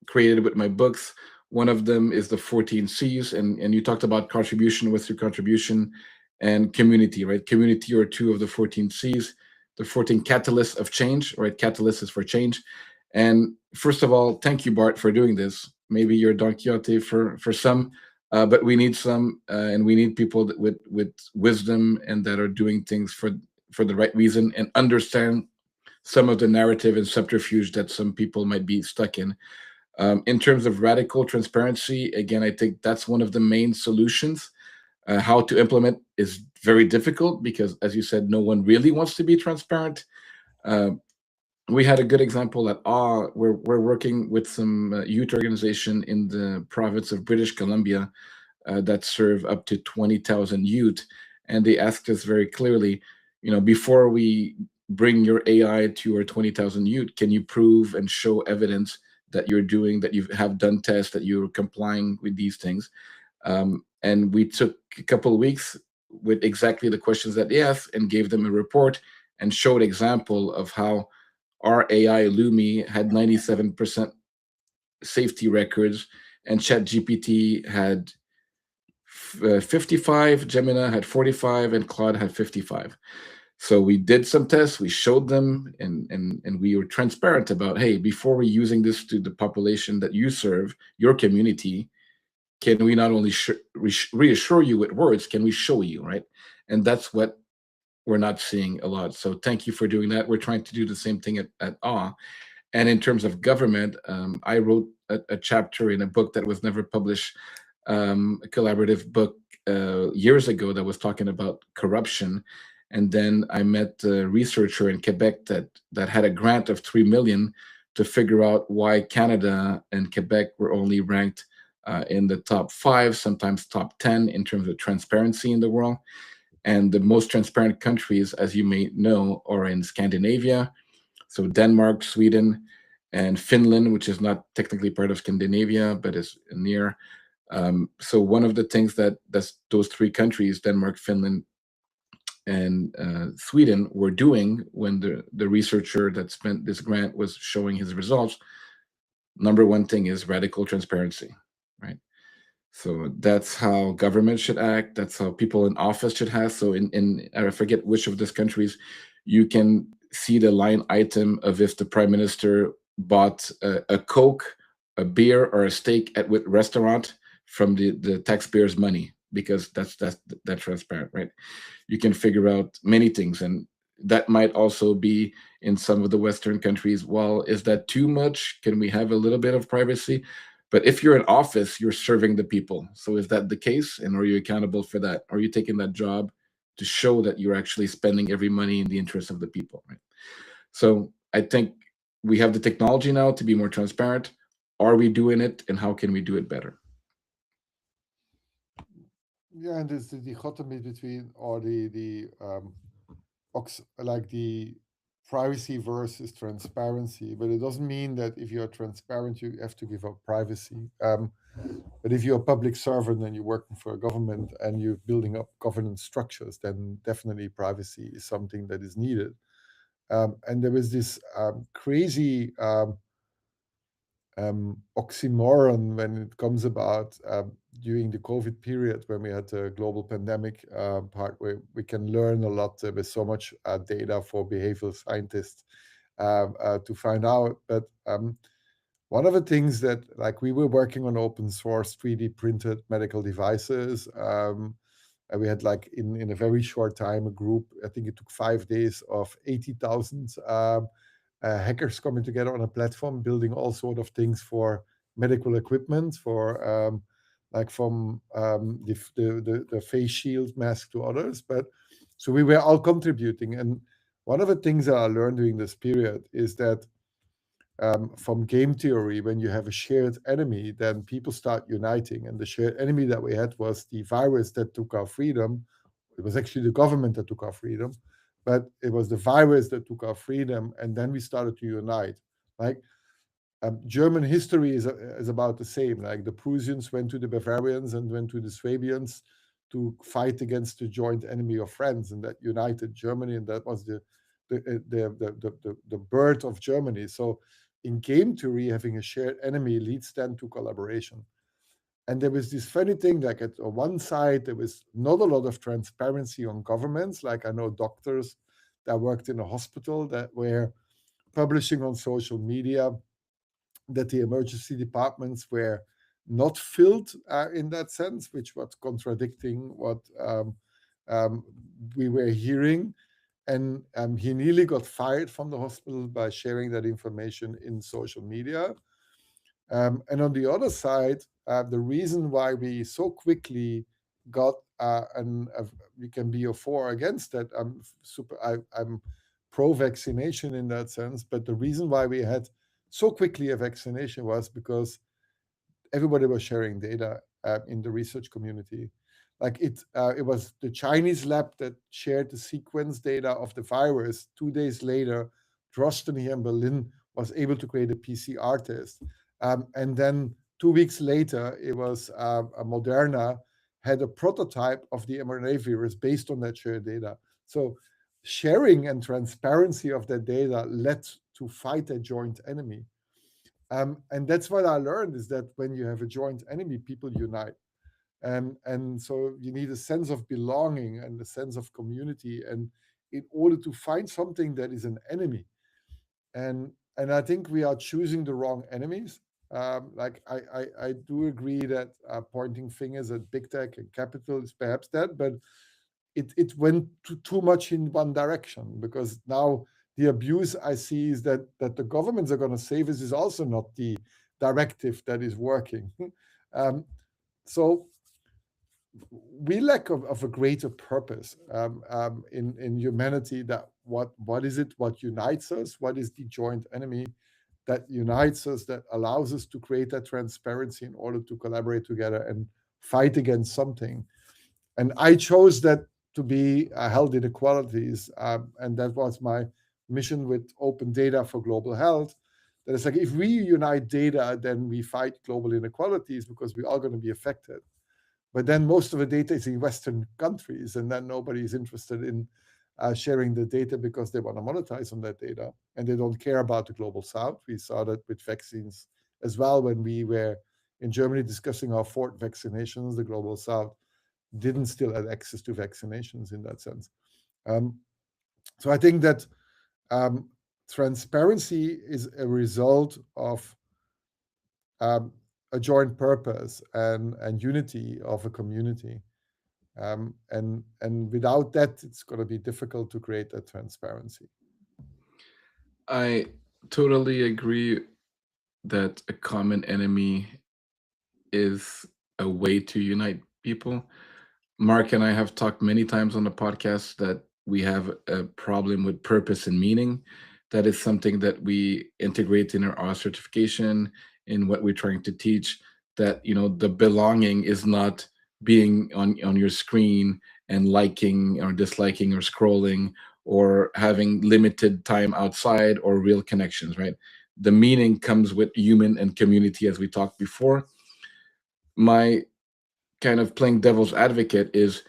created with my books. One of them is the 14 C's, and you talked about contribution. What's your contribution? And community, right? Community are 2 of the 14 C's. The 14 catalysts of change, right? Catalyst is for change. And first of all, thank you, Bart, for doing this. Maybe you're Don Quixote for some, but we need some, and we need people that with wisdom and that are doing things for the right reason and understand some of the narrative and subterfuge that some people might be stuck in. In terms of radical transparency, again, I think that's one of the main solutions. How to implement is very difficult because, as you said, no one really wants to be transparent. We had a good example at AW. We're working with some youth organization in the province of British Columbia that serve up to 20,000 youth. And they asked us very clearly, before we bring your AI to your 20,000 youth, can you prove and show evidence that you're doing, that you have done tests, that you're complying with these things? And we took a couple of weeks with exactly the questions that they asked and gave them a report and showed example of how our AI Lumi had 97% safety records, and ChatGPT had 55, Gemini had 45, and Claude had 55. So we did some tests, we showed them, and we were transparent about, hey, before we're using this to the population that you serve, your community, can we not only reassure you with words, can we show you, right? And that's what we're not seeing a lot. So thank you for doing that. We're trying to do the same thing at AW. And in terms of government, I wrote a chapter in a book that was never published, a collaborative book years ago that was talking about corruption. And then I met a researcher in Quebec that had a grant of 3 million to figure out why Canada and Quebec were only ranked in the top 5, sometimes top 10 in terms of transparency in the world. And the most transparent countries, as you may know, are in Scandinavia. So Denmark, Sweden, and Finland, which is not technically part of Scandinavia, but is near. So one of the things that those 3 countries, Denmark, Finland, and Sweden, were doing when the researcher that spent this grant was showing his results, number one thing is radical transparency, right? So that's how government should act. That's how people in office should have. So in I forget which of these countries, you can see the line item of if the prime minister bought a Coke, a beer, or a steak at what restaurant from the taxpayers' money, because that's transparent, right? You can figure out many things, and that might also be in some of the Western countries. Well, is that too much? Can we have a little bit of privacy? But if you're in office, you're serving the people. So is that the case? And are you accountable for that? Are you taking that job to show that you're actually spending every money in the interest of the people, right? So I think we have the technology now to be more transparent. Are we doing it, and how can we do it better? Yeah, and there's the dichotomy between, or the privacy versus transparency, but it doesn't mean that if you're transparent, you have to give up privacy. But if you're a public servant and you're working for a government and you're building up governance structures, then definitely privacy is something that is needed. And there was this crazy oxymoron when it comes about during the COVID period, when we had a global pandemic part where we can learn a lot with so much data for behavioral scientists to find out. But one of the things that, like, we were working on open source 3D printed medical devices. And we had, like, in a very short time, a group, I think it took 5 days, of 80,000 hackers coming together on a platform, building all sort of things for medical equipment, for like from the face shield mask to others. But so we were all contributing. And one of the things that I learned during this period is that from game theory, when you have a shared enemy, then people start uniting. And the shared enemy that we had was the virus that took our freedom. It was actually the government that took our freedom, but it was the virus that took our freedom. And then we started to unite. Like, German history is about the same. Like, the Prussians went to the Bavarians and went to the Swabians to fight against the joint enemy of France, and that united Germany, and that was the birth of Germany. So in game theory, having a shared enemy leads then to collaboration. And there was this funny thing, like, at one side, there was not a lot of transparency on governments. Like, I know doctors that worked in a hospital that were publishing on social media that the emergency departments were not filled in that sense, which was contradicting what we were hearing. And he nearly got fired from the hospital by sharing that information in social media. And on the other side, the reason why we so quickly got we can be a for or against that. I'm pro-vaccination in that sense, but the reason why we had so quickly a vaccination was because everybody was sharing data in the research community. Like, it was the Chinese lab that shared the sequence data of the virus. 2 days later, Drosten here in Berlin was able to create a PCR test. And then 2 weeks later, it was Moderna had a prototype of the mRNA virus based on that shared data. So sharing and transparency of that data led to fight a joint enemy. And that's what I learned, is that when you have a joint enemy, people unite. And so you need a sense of belonging and a sense of community, and in order to find something that is an enemy. And I think we are choosing the wrong enemies. Like, I do agree that pointing fingers at big tech and capital is perhaps that, but it went too much in one direction, because now the abuse I see is that the governments are going to save us is also not the directive that is working. So we lack of a greater purpose in humanity. That what is it? What unites us? What is the joint enemy that unites us? That allows us to create that transparency in order to collaborate together and fight against something. And I chose that to be health inequalities, and that was my mission with open data for global health. That it's like, if we unite data, then we fight global inequalities, because we're all going to be affected. But then most of the data is in Western countries, and then nobody is interested in sharing the data because they want to monetize on that data, and they don't care about the global South. We saw that with vaccines as well. When we were in Germany discussing our fourth vaccinations, the global South didn't still have access to vaccinations in that sense. So I think that transparency is a result of a joint purpose and unity of a community. And without that, it's going to be difficult to create that transparency. I totally agree that a common enemy is a way to unite people. Mark and I have talked many times on the podcast that we have a problem with purpose and meaning. That is something that we integrate in our certification, in what we're trying to teach. That, you know, the belonging is not being on your screen and liking or disliking or scrolling or having limited time outside or real connections, right? The meaning comes with human and community, as we talked before. my kind of playing devil's advocate is,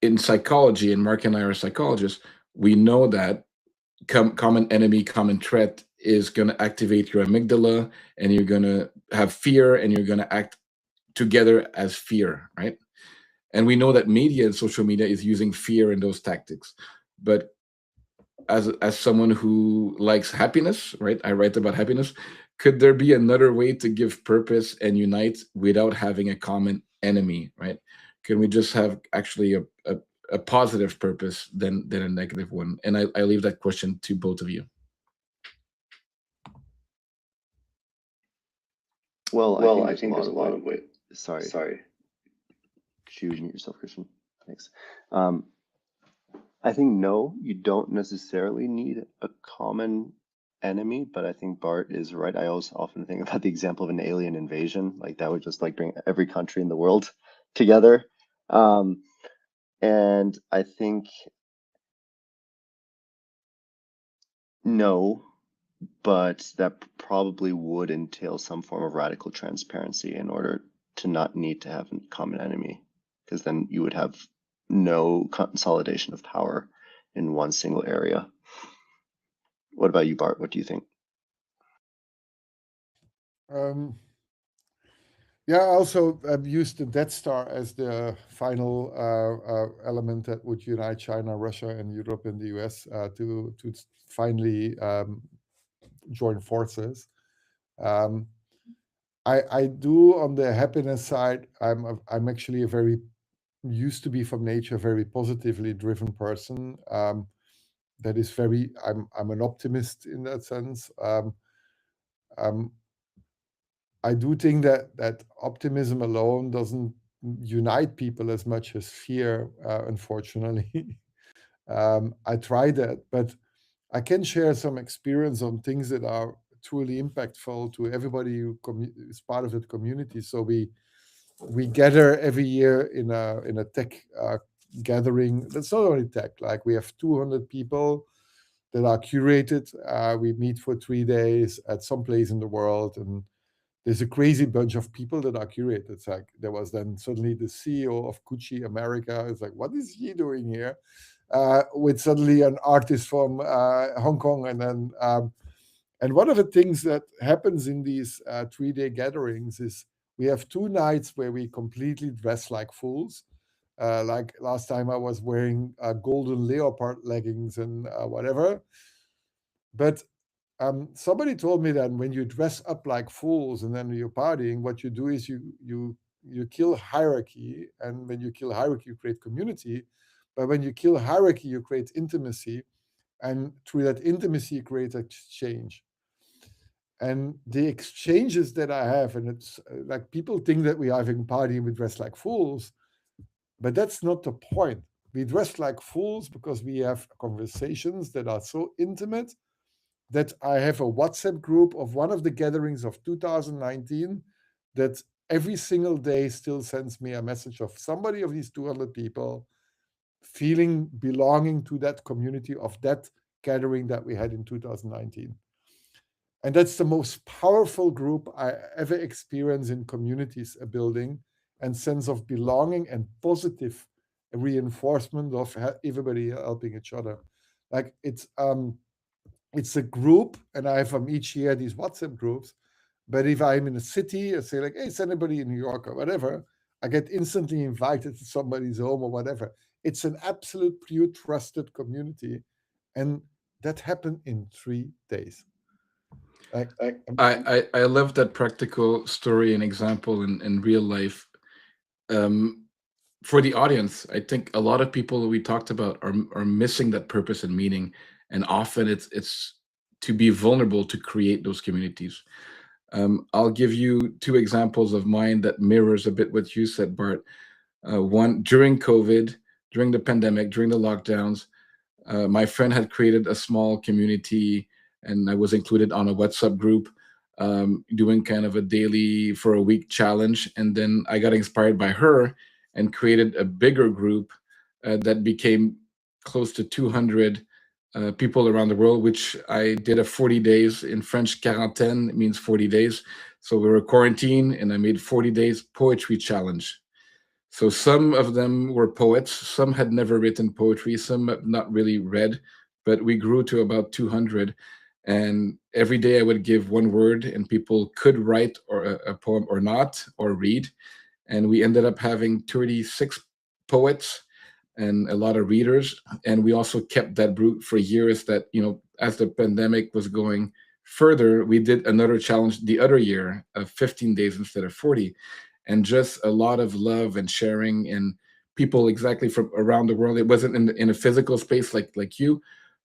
in psychology, and Mark and I are psychologists, we know that common enemy, common threat is going to activate your amygdala, and you're going to have fear, and you're going to act together as fear, right? And we know that media and social media is using fear in those tactics. But as someone who likes happiness, right? I write about happiness. Could there be another way to give purpose and unite without having a common enemy, right? Can we just have actually a positive purpose than a negative one? And I leave that question to both of you. Well, I think there's a lot of ways. Sorry. Could you mute yourself, Christian? Thanks. I think no, you don't necessarily need a common enemy, but I think Bart is right. I always often think about the example of an alien invasion, like that would just like bring every country in the world together. And I think no, but that probably would entail some form of radical transparency in order to not need to have a common enemy, because then you would have no consolidation of power in one single area. What about you, Bart? What do you think? Yeah, I also used the Death Star as the final element that would unite China, Russia, and Europe and the US to finally join forces. I do, on the happiness side, I'm actually a very, used to be from nature, very positively driven person. That is very, I'm an optimist in that sense. I do think that optimism alone doesn't unite people as much as fear, unfortunately. I tried that, but I can share some experience on things that are truly impactful to everybody who is part of that community. So we gather every year in a tech gathering. That's not only tech. Like we have 200 people that are curated. We meet for 3 days at some place in the world, and there's a crazy bunch of people that are curated. It's like there was then suddenly the CEO of Gucci America. It's like, what is he doing here? With suddenly an artist from Hong Kong, and then and one of the things that happens in these 3-day gatherings is we have 2 nights where we completely dress like fools. Like last time, I was wearing golden leopard leggings and whatever. But somebody told me that when you dress up like fools and then you're partying, what you do is you kill hierarchy, and when you kill hierarchy, you create community. But when you kill hierarchy, you create intimacy, and through that intimacy, you create exchange. And the exchanges that I have, and it's like people think that we are having a party and we dress like fools, but that's not the point. We dress like fools because we have conversations that are so intimate that I have a WhatsApp group of one of the gatherings of 2019 that every single day still sends me a message of somebody of these 200 people feeling belonging to that community of that gathering that we had in 2019. And that's the most powerful group I ever experienced in communities building, and sense of belonging and positive reinforcement of everybody helping each other. Like it's a group, and I have from each year these WhatsApp groups. But if I'm in a city, I say like, hey, is anybody in New York or whatever, I get instantly invited to somebody's home or whatever. It's an absolute pure trusted community. And that happened in 3 days. I love that practical story and example in real life. For the audience, I think a lot of people we talked about are missing that purpose and meaning, and often it's to be vulnerable to create those communities. I'll give you 2 examples of mine that mirrors a bit what you said, Bart. One, during COVID, during the pandemic, during the lockdowns, my friend had created a small community, and I was included on a WhatsApp group, doing kind of a daily for a week challenge. And then I got inspired by her and created a bigger group that became close to 200 people around the world, which I did a 40 days in French. Quarantaine means 40 days So we were quarantined, and I made 40 days poetry challenge. So some of them were poets, some had never written poetry, some had not really read, but we grew to about 200. And every day I would give one word, and people could write or a poem or not, or read. And we ended up having 36 poets and a lot of readers. And we also kept that brute for years. That, as the pandemic was going further, we did another challenge the other year of 15 days instead of 40. And just a lot of love and sharing, and people exactly from around the world. It wasn't in a physical space like you,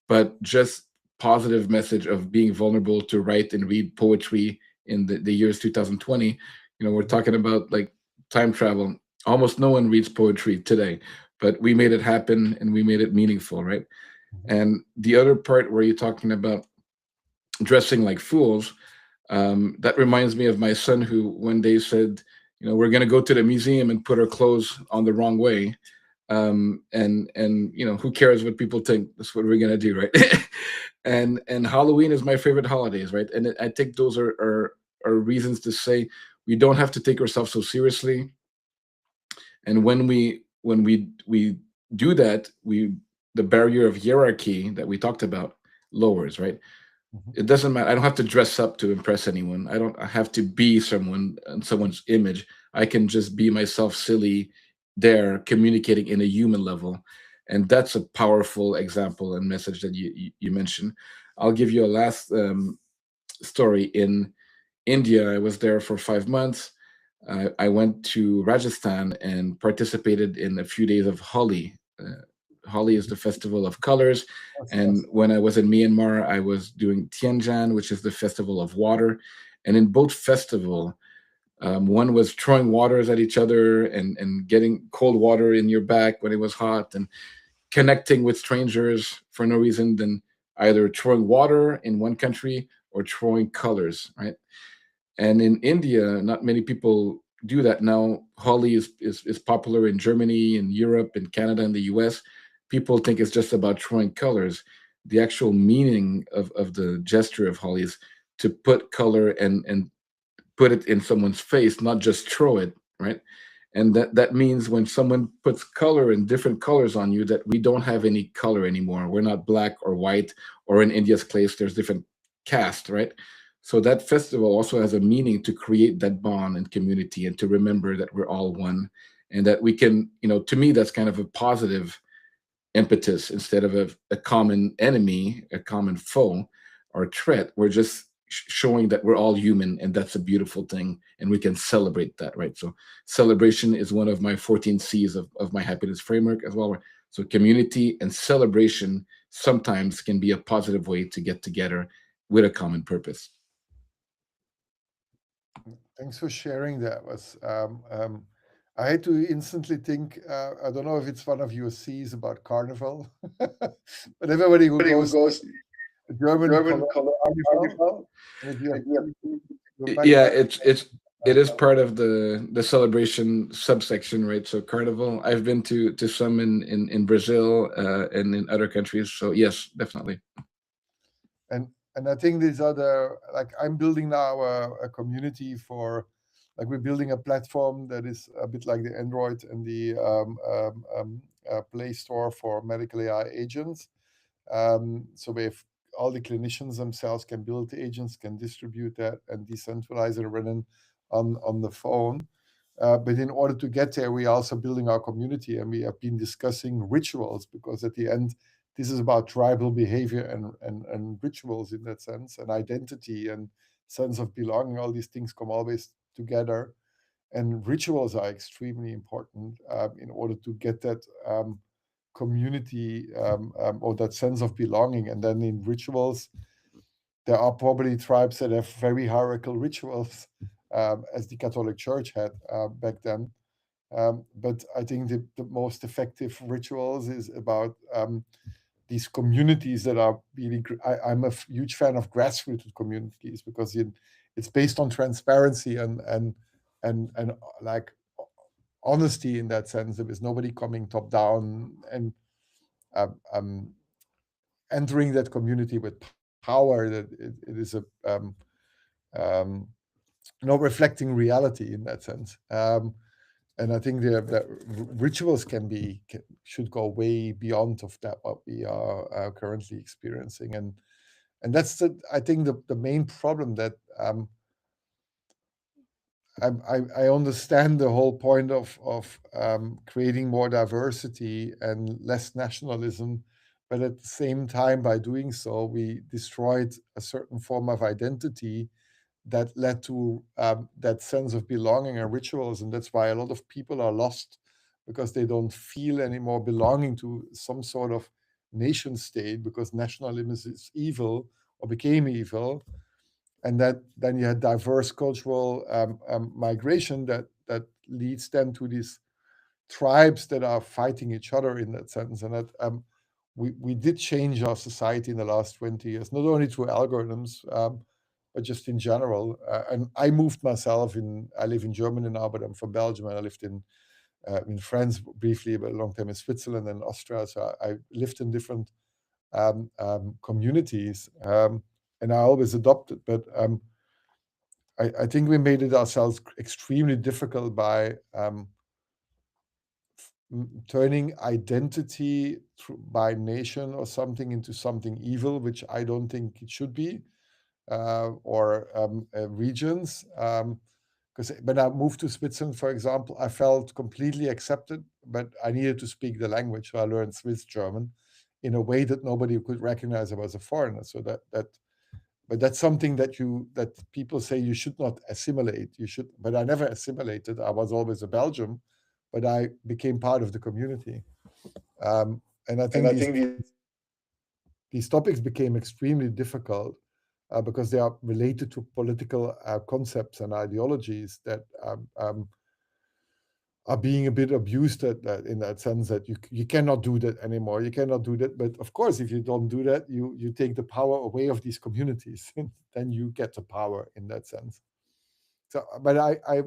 but just positive message of being vulnerable to write and read poetry in the years 2020. We're talking about like time travel. Almost no one reads poetry today, but we made it happen and we made it meaningful, right? And the other part where you're talking about dressing like fools, that reminds me of my son, who one day said, we're going to go to the museum and put our clothes on the wrong way. And who cares what people think? That's what we're going to do, right? And Halloween is my favorite holidays, right? And I think those are reasons to say we don't have to take ourselves so seriously. And when we do that, the barrier of hierarchy that we talked about lowers, right? It doesn't matter. I don't have to dress up to impress anyone. I have to be someone in someone's image. I can just be myself, silly, there, communicating in a human level. And that's a powerful example and message that you mentioned. I'll give you a last story. In India, I was there for 5 months. I went to Rajasthan and participated in a few days of Holi. Holi is the festival of colors. And when I was in Myanmar, I was doing Tianjan, which is the festival of water. And in both festival, one was throwing waters at each other and getting cold water in your back when it was hot, and connecting with strangers for no reason, then either throwing water in one country or throwing colors, right? And in India, not many people do that now. Holi is popular in Germany, in Europe, in Canada, and the US. People think it's just about throwing colors. The actual meaning of the gesture of Holi is to put color and put it in someone's face, not just throw it, right? And that means when someone puts color and different colors on you, that we don't have any color anymore. We're not black or white, or in India's case, there's different caste, right? So that festival also has a meaning to create that bond and community, and to remember that we're all one, and that we can, to me, that's kind of a positive impetus instead of a common enemy, a common foe or threat. We're just showing that we're all human, and that's a beautiful thing, and we can celebrate that, right? So celebration is one of my 14 C's of my happiness framework as well. So community and celebration sometimes can be a positive way to get together with a common purpose. Thanks for sharing that. I had to instantly think. I don't know if it's one of your C's about carnival, but everybody who goes to German carnival, and if you have Yeah, it is part of the celebration subsection, right? So carnival. I've been to some in Brazil and in other countries. So yes, definitely. And I think these are like I'm building now a community for, like we're building a platform that is a bit like the Android and the Play Store for medical AI agents. So we have all the clinicians themselves can build the agents, can distribute that and decentralize it and run it on the phone. But in order to get there, we are also building our community, and we have been discussing rituals, because at the end, this is about tribal behavior and rituals in that sense, and identity and sense of belonging. All these things come always together, and rituals are extremely important in order to get that community or that sense of belonging. And then in rituals, there are probably tribes that have very hierarchical rituals, as the Catholic Church had back then. But I think the most effective rituals is about these communities that are really. I'm a huge fan of grassroots communities, because it's based on transparency and like honesty in that sense. There is nobody coming top down and entering that community with power. That it is a not reflecting reality in that sense. And I think the rituals should go way beyond of that what we are currently experiencing, and that's I think the main problem that I understand the whole point of creating more diversity and less nationalism, but at the same time, by doing so, we destroyed a certain form of identity that led to that sense of belonging and rituals, and that's why a lot of people are lost, because they don't feel anymore belonging to some sort of nation state, because nationalism is evil or became evil. And that then you had diverse cultural migration that leads then to these tribes that are fighting each other in that sense. And that we did change our society in the last 20 years, not only through algorithms, but just in general. And I moved myself I live in Germany now, but I'm from Belgium, and I lived in France briefly, but a long time in Switzerland and Austria. So I lived in different communities, and I always adopted. But I think we made it ourselves extremely difficult by turning identity by nation or something into something evil, which I don't think it should be, or regions. Because when I moved to Switzerland, for example, I felt completely accepted, but I needed to speak the language, so I learned Swiss German in a way that nobody could recognize I was a foreigner. So but that's something that people say you should not assimilate. You should, but I never assimilated. I was always a Belgian, but I became part of the community. And I think these topics became extremely difficult because they are related to political concepts and ideologies that are being a bit abused in that sense, that you cannot do that anymore. You cannot do that. But of course, if you don't do that, you take the power away of these communities, and then you get the power in that sense. So, but I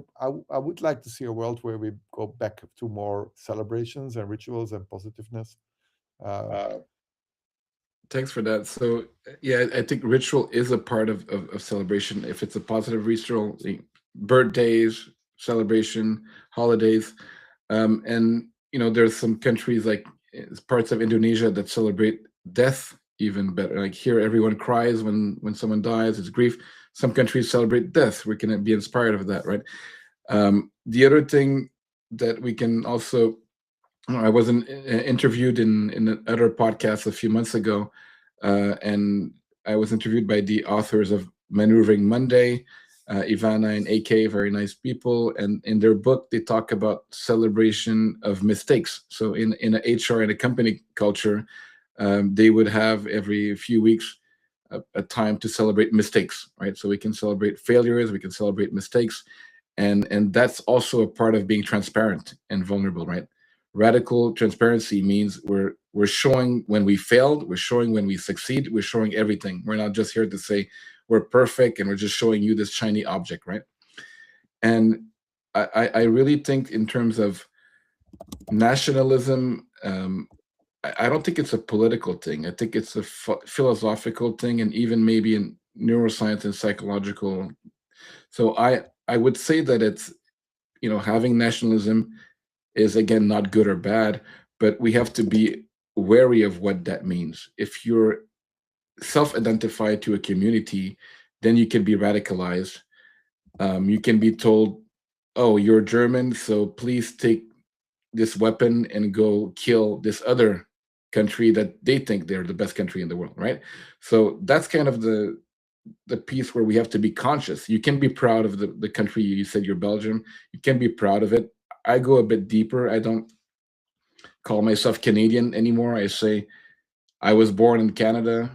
would like to see a world where we go back to more celebrations and rituals and positiveness. Thanks for that. So yeah, I think ritual is a part of celebration. If it's a positive ritual, birthdays, celebration, holidays, and there's some countries like parts of Indonesia that celebrate death even better. Like here, everyone cries when someone dies. It's grief. Some countries celebrate death. We can be inspired of that, right? The other thing that we can also, I was interviewed in another podcast a few months ago, and I was interviewed by the authors of Maneuvering Monday, Ivana and AK, very nice people. And in their book, they talk about celebration of mistakes. So in a HR and a company culture, they would have every few weeks a time to celebrate mistakes, right? So we can celebrate failures, we can celebrate mistakes, and that's also a part of being transparent and vulnerable, right? Radical transparency means we're showing when we failed, we're showing when we succeed, we're showing everything. We're not just here to say we're perfect and we're just showing you this shiny object, right? And I really think in terms of nationalism, I don't think it's a political thing. I think it's a philosophical thing, and even maybe in neuroscience and psychological. So I would say that it's, having nationalism is, again, not good or bad, but we have to be wary of what that means. If you're self-identified to a community, then you can be radicalized. You can be told, oh, you're German, so please take this weapon and go kill this other country that they think they're the best country in the world, right? So that's kind of the piece where we have to be conscious. You can be proud of the country. You said you're Belgium. You can be proud of it. I go a bit deeper. I don't call myself Canadian anymore. I say I was born in Canada.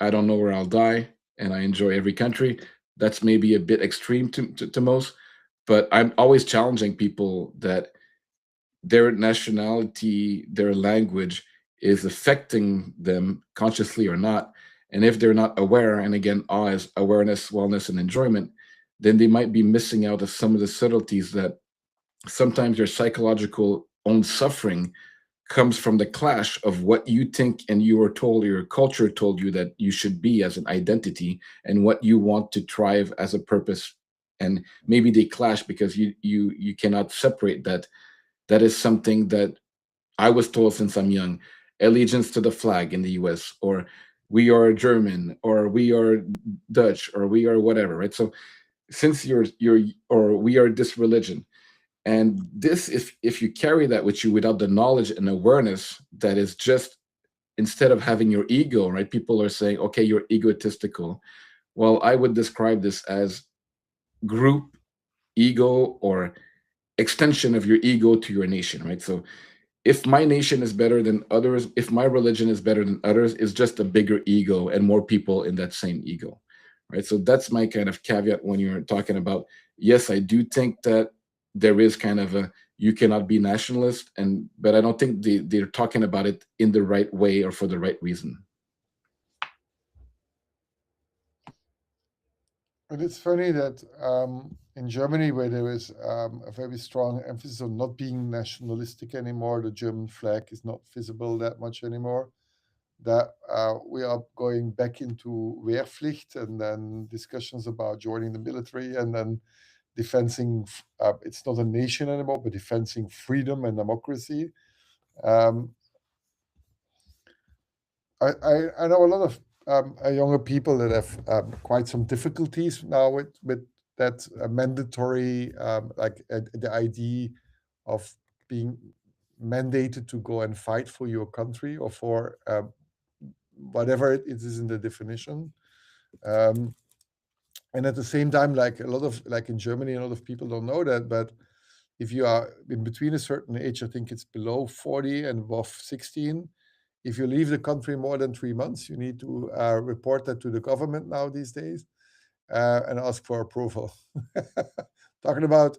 I don't know where I'll die, and I enjoy every country. That's maybe a bit extreme to most, but I'm always challenging people that their nationality, their language is affecting them consciously or not. And if they're not aware, and again, awe is awareness, wellness, and enjoyment, then they might be missing out of some of the subtleties that sometimes your psychological own suffering comes from the clash of what you think and you were told, or your culture told you that you should be as an identity, and what you want to thrive as a purpose and maybe they clash because you cannot separate that. That is something that I was told since I'm young: allegiance to the flag in the US, or we are German, or we are Dutch, or we are whatever, right? So since you're or we are this religion, and this, if you carry that with you without the knowledge and awareness, that is just, instead of having your ego, right? People are saying, okay, you're egotistical. Well, I would describe this as group ego, or extension of your ego to your nation, right? So if my nation is better than others, if my religion is better than others, it's just a bigger ego and more people in that same ego, right? So that's my kind of caveat when you're talking about, yes, I do think that there is kind of a, you cannot be nationalist, and but I don't think they're talking about it in the right way or for the right reason. But it's funny that in Germany, where there is a very strong emphasis on not being nationalistic anymore, the German flag is not visible that much anymore, that we are going back into Wehrpflicht, and then discussions about joining the military, and then defending, it's not a nation anymore, but defending freedom and democracy. Um, I know a lot of younger people that have quite some difficulties now with that mandatory, the idea of being mandated to go and fight for your country, or for whatever it is in the definition. And at the same time, like a lot of, like in Germany, a lot of people don't know that, but if you are in between a certain age, I think it's below 40 and above 16, if you leave the country more than 3 months, you need to report that to the government now these days, and ask for approval. Talking about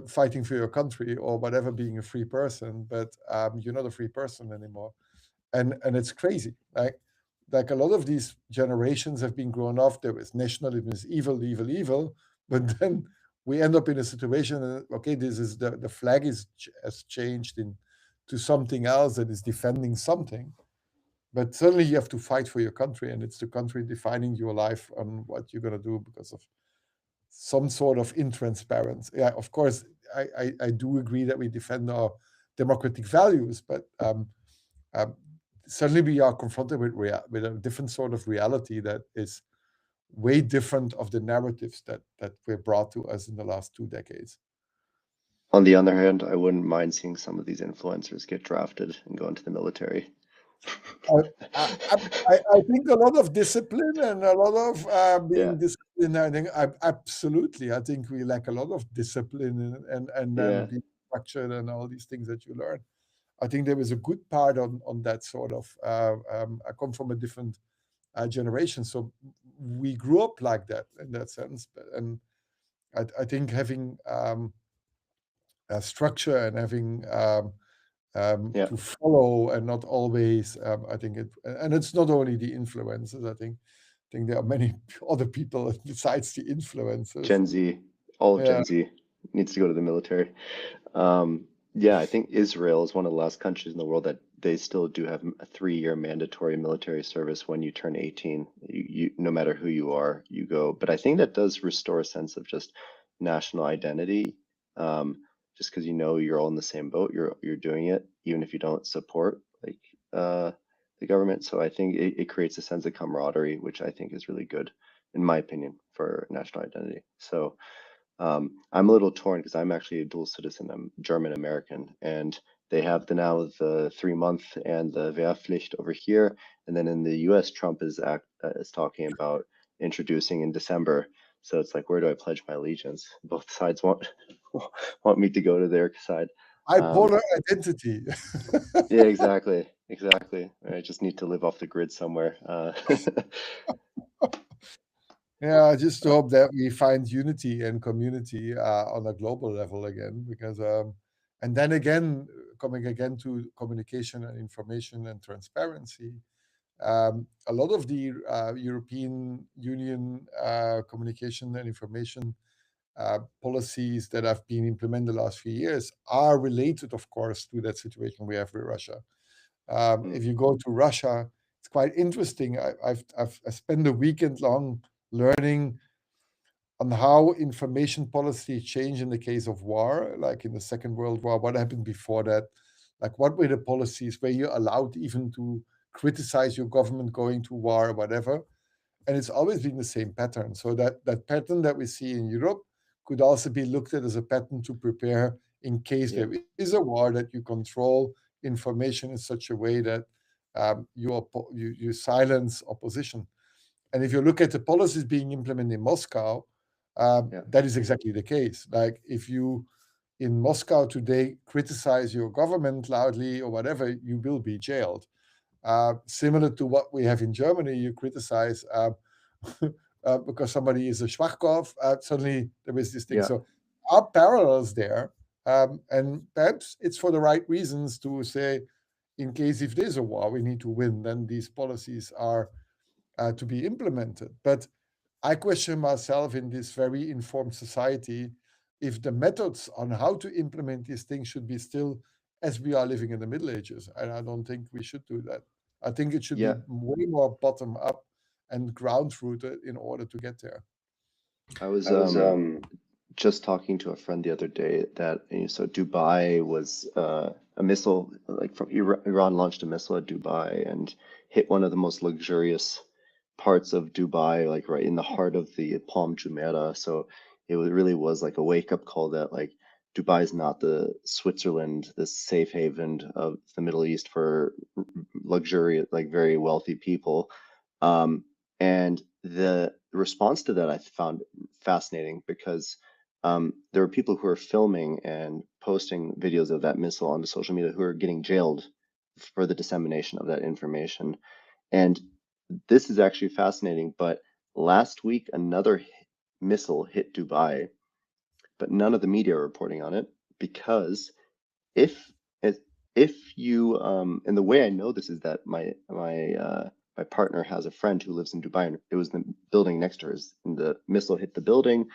fighting for your country or whatever, being a free person, but you're not a free person anymore. And it's crazy. Like a lot of these generations have been grown up, there was nationalism is evil, evil, evil, but then we end up in a situation that, okay, this is the flag has changed to something else that is defending something, but suddenly you have to fight for your country, and it's the country defining your life on what you're going to do because of some sort of intransparency. Yeah, of course, I do agree that we defend our democratic values, but suddenly we are confronted with a different sort of reality that is way different of the narratives that were brought to us in the last 2 decades. On the other hand, I wouldn't mind seeing some of these influencers get drafted and go into the military. I think a lot of discipline and a lot of being disciplined. I think absolutely. I think we lack a lot of discipline and then being structured and all these things that you learn. I think there was a good part on that sort of. I come from a different generation, so we grew up like that in that sense. And I think having a structure and having to follow and not always, I think and it's not only the influencers. I think there are many other people besides the influencers. Gen Z, all of Gen Z needs to go to the military. Yeah, I think Israel is one of the last countries in the world that they still do have a 3-year mandatory military service when you turn 18. You no matter who you are, you go. But I think that does restore a sense of just national identity. Just because you know you're all in the same boat, you're doing it, even if you don't support like the government. So I think it creates a sense of camaraderie, which I think is really good, in my opinion, for national identity. So I'm a little torn because I'm actually a dual citizen. I'm German American, and they have now the 3-month and the Wehrpflicht over here, and then in the U.S., Trump is talking about introducing in December. So it's like, where do I pledge my allegiance? Both sides want me to go to their side. Bipolar identity. Yeah, exactly. I just need to live off the grid somewhere. Yeah, I just hope that we find unity and community on a global level again, because and then again, coming again to communication and information and transparency, a lot of the European Union communication and information policies that have been implemented the last few years are related, of course, to that situation we have with Russia. If you go to Russia, it's quite interesting. I spent a weekend long learning on how information policy changed in the case of war, like in the Second World War. What happened before that? Like, what were the policies? Were you allowed even to criticize your government going to war or whatever? And it's always been the same pattern. So that pattern that we see in Europe could also be looked at as a pattern to prepare in case Yeah. there is a war, that you control information in such a way that you silence opposition. And if you look at the policies being implemented in Moscow, Yeah. that is exactly the case. Like, if you in Moscow today criticize your government loudly or whatever, you will be jailed. Similar to what we have in Germany, you criticize because somebody is a Schwachkopf, suddenly there is this thing. Yeah. So our parallels there, and perhaps it's for the right reasons to say, in case if there's a war, we need to win, then these policies are to be implemented. But I question myself, in this very informed society, if the methods on how to implement these things should be still as we are living in the Middle Ages. And I don't think we should do that. I think it should be Yeah. way more bottom up and ground rooted in order to get there. I was I was just talking to a friend the other day that, so Dubai was a missile, like from Iran launched a missile at Dubai and hit one of the most luxurious parts of Dubai, like right in the heart of the Palm Jumeirah. So really was like a wake up call that like Dubai is not the Switzerland, the safe haven of the Middle East for luxurious, like very wealthy people. And the response to that I found fascinating because there were people who are filming and posting videos of that missile onto social media who are getting jailed for the dissemination of that information. And this is actually fascinating. But last week, another missile hit Dubai, but none of the media are reporting on it because if if you and the way I know this is that my partner has a friend who lives in Dubai, and it was the building next to hers, and the missile hit the building,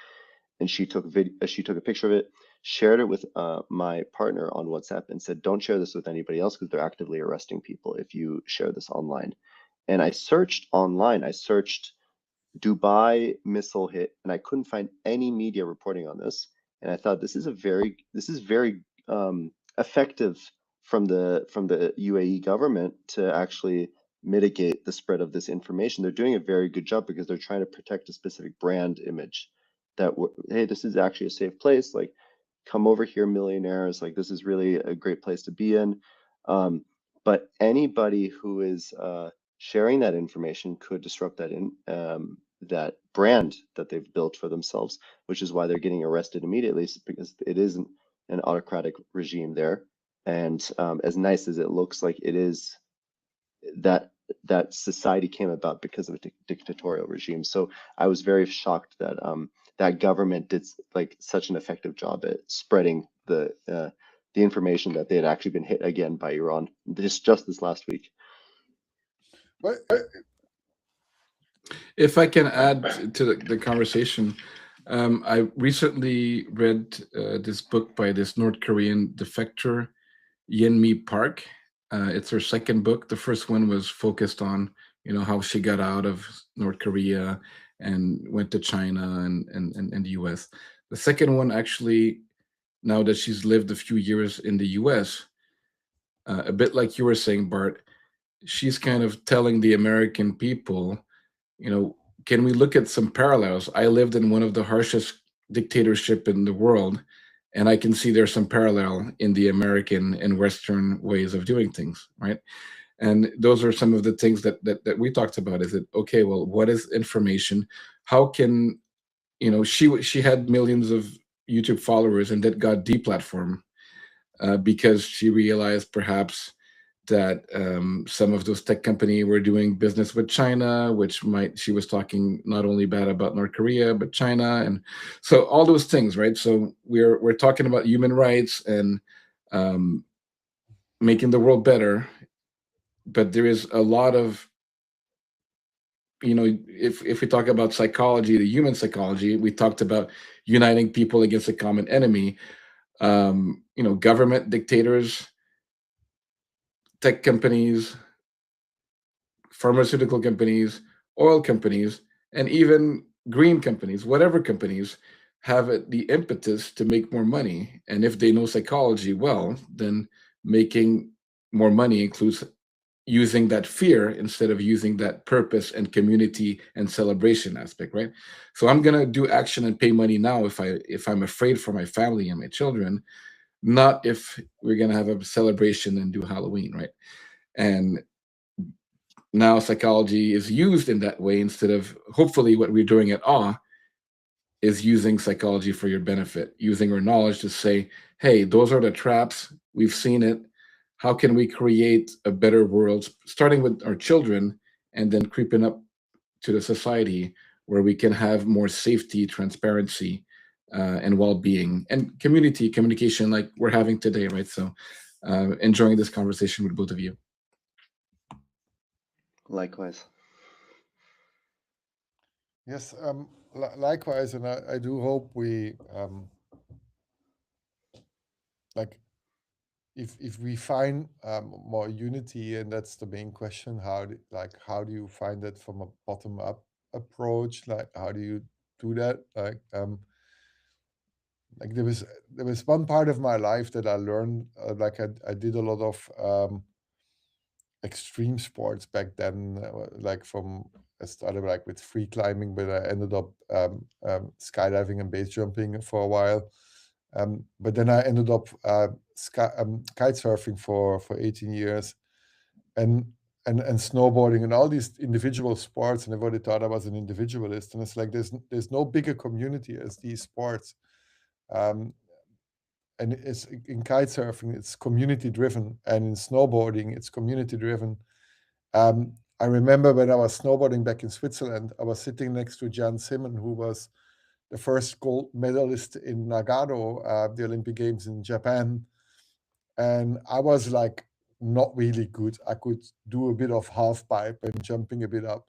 and she took a picture of it, shared it with my partner on WhatsApp, and said, "Don't share this with anybody else because they're actively arresting people if you share this online." And I searched online, I searched Dubai missile hit, and I couldn't find any media reporting on this. And I thought this is very effective from the UAE government to actually mitigate the spread of this information. They're doing a very good job because they're trying to protect a specific brand image that hey, this is actually a safe place. Like, come over here, millionaires. Like, this is really a great place to be in. But anybody who is sharing that information could disrupt that brand that they've built for themselves, which is why they're getting arrested immediately, because it isn't an autocratic regime there. And as nice as it looks like it is, that society came about because of a dictatorial regime. So I was very shocked that that government did like such an effective job at spreading the information that they had actually been hit again by Iran just this last week. Well, If I can add to the conversation, I recently read this book by this North Korean defector, Yen-mi Park. It's her second book. The first one was focused on, how she got out of North Korea and went to China and the US. The second one, actually, now that she's lived a few years in the US, a bit like you were saying, Bart, she's kind of telling the American people, can we look at some parallels? I lived in one of the harshest dictatorship in the world, and I can see there's some parallel in the American and Western ways of doing things, right? And those are some of the things that we talked about. Is it okay? Well, what is information? How can she had millions of YouTube followers and that got deplatformed because she realized perhaps that some of those tech companies were doing business with China, which she was talking not only bad about North Korea but China, and so all those things, right? So we're talking about human rights and making the world better, but there is a lot of if we talk about psychology, the human psychology, we talked about uniting people against a common enemy. Government dictators, tech companies, pharmaceutical companies, oil companies, and even green companies, whatever companies, have the impetus to make more money. And if they know psychology well, then making more money includes using that fear instead of using that purpose and community and celebration aspect, right? So I'm gonna do action and pay money now if I'm afraid for my family and my children, not if we're gonna have a celebration and do Halloween, right? And now psychology is used in that way instead of hopefully what we're doing at awe is using psychology for your benefit, using our knowledge to say, hey, those are the traps. We've seen it. How can we create a better world, starting with our children and then creeping up to the society where we can have more safety, transparency, and well being and community communication like we're having today, right? So, enjoying this conversation with both of you. Likewise. Yes, likewise, and I do hope we like if we find more unity, and that's the main question. How do you find that from a bottom up approach? Like how do you do that? Like there was one part of my life that I learned. I did a lot of extreme sports back then. I started like with free climbing, but I ended up skydiving and base jumping for a while. But then I ended up kite surfing for 18 years, and and snowboarding and all these individual sports. And everybody thought I was an individualist, and it's like there's no bigger community as these sports. Um, and it's in kite surfing, it's community driven, and in snowboarding, it's community driven. I remember when I was snowboarding back in Switzerland, I was sitting next to Jan Simon, who was the first gold medalist in Nagano, the Olympic Games in Japan. And I was like not really good. I could do a bit of half pipe and jumping a bit up.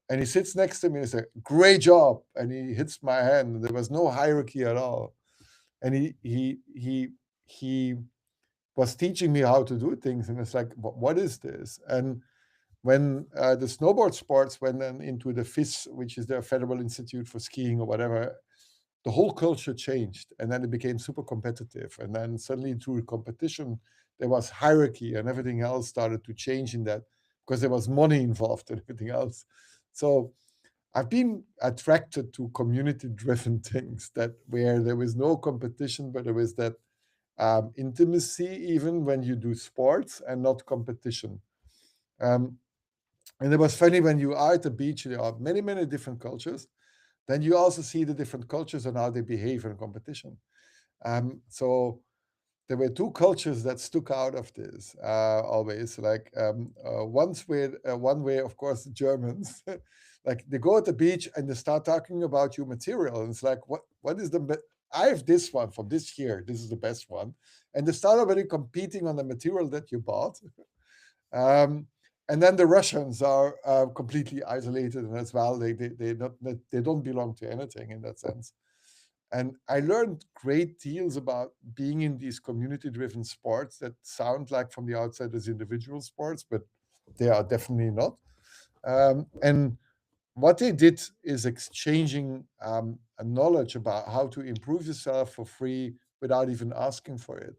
And he sits next to me and he said, "Great job." And he hits my hand. There was no hierarchy at all. And he was teaching me how to do things. And it's like, what is this? And when the snowboard sports went then into the FIS, which is the Federal Institute for Skiing or whatever, the whole culture changed, and then it became super competitive. And then suddenly through competition, there was hierarchy, and everything else started to change in that because there was money involved and everything else. So I've been attracted to community-driven things that where there was no competition, but there was that intimacy, even when you do sports and not competition. Um, and it was funny when you are at the beach, there are many, many different cultures. Then you also see the different cultures and how they behave in competition. So there were two cultures that stuck out of this always. One way, of course, the Germans, like they go at the beach and they start talking about your material, and it's like, what is the I have this one from this year. This is the best one, and they start already competing on the material that you bought. And then the Russians are completely isolated, and as well, they don't belong to anything in that sense. And I learned great deals about being in these community-driven sports that sound like from the outside as individual sports, but they are definitely not. And what they did is exchanging a knowledge about how to improve yourself for free without even asking for it.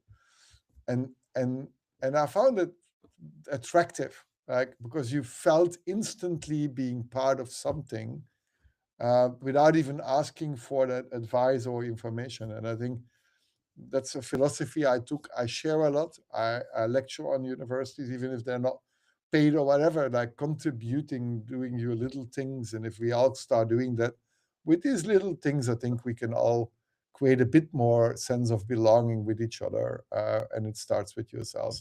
And and and I found it attractive, like because you felt instantly being part of something without even asking for that advice or information. And I think that's a philosophy I took. I share a lot. I lecture on universities, even if they're not paid or whatever, like contributing, doing your little things. And if we all start doing that with these little things, I think we can all create a bit more sense of belonging with each other. And it starts with yourself.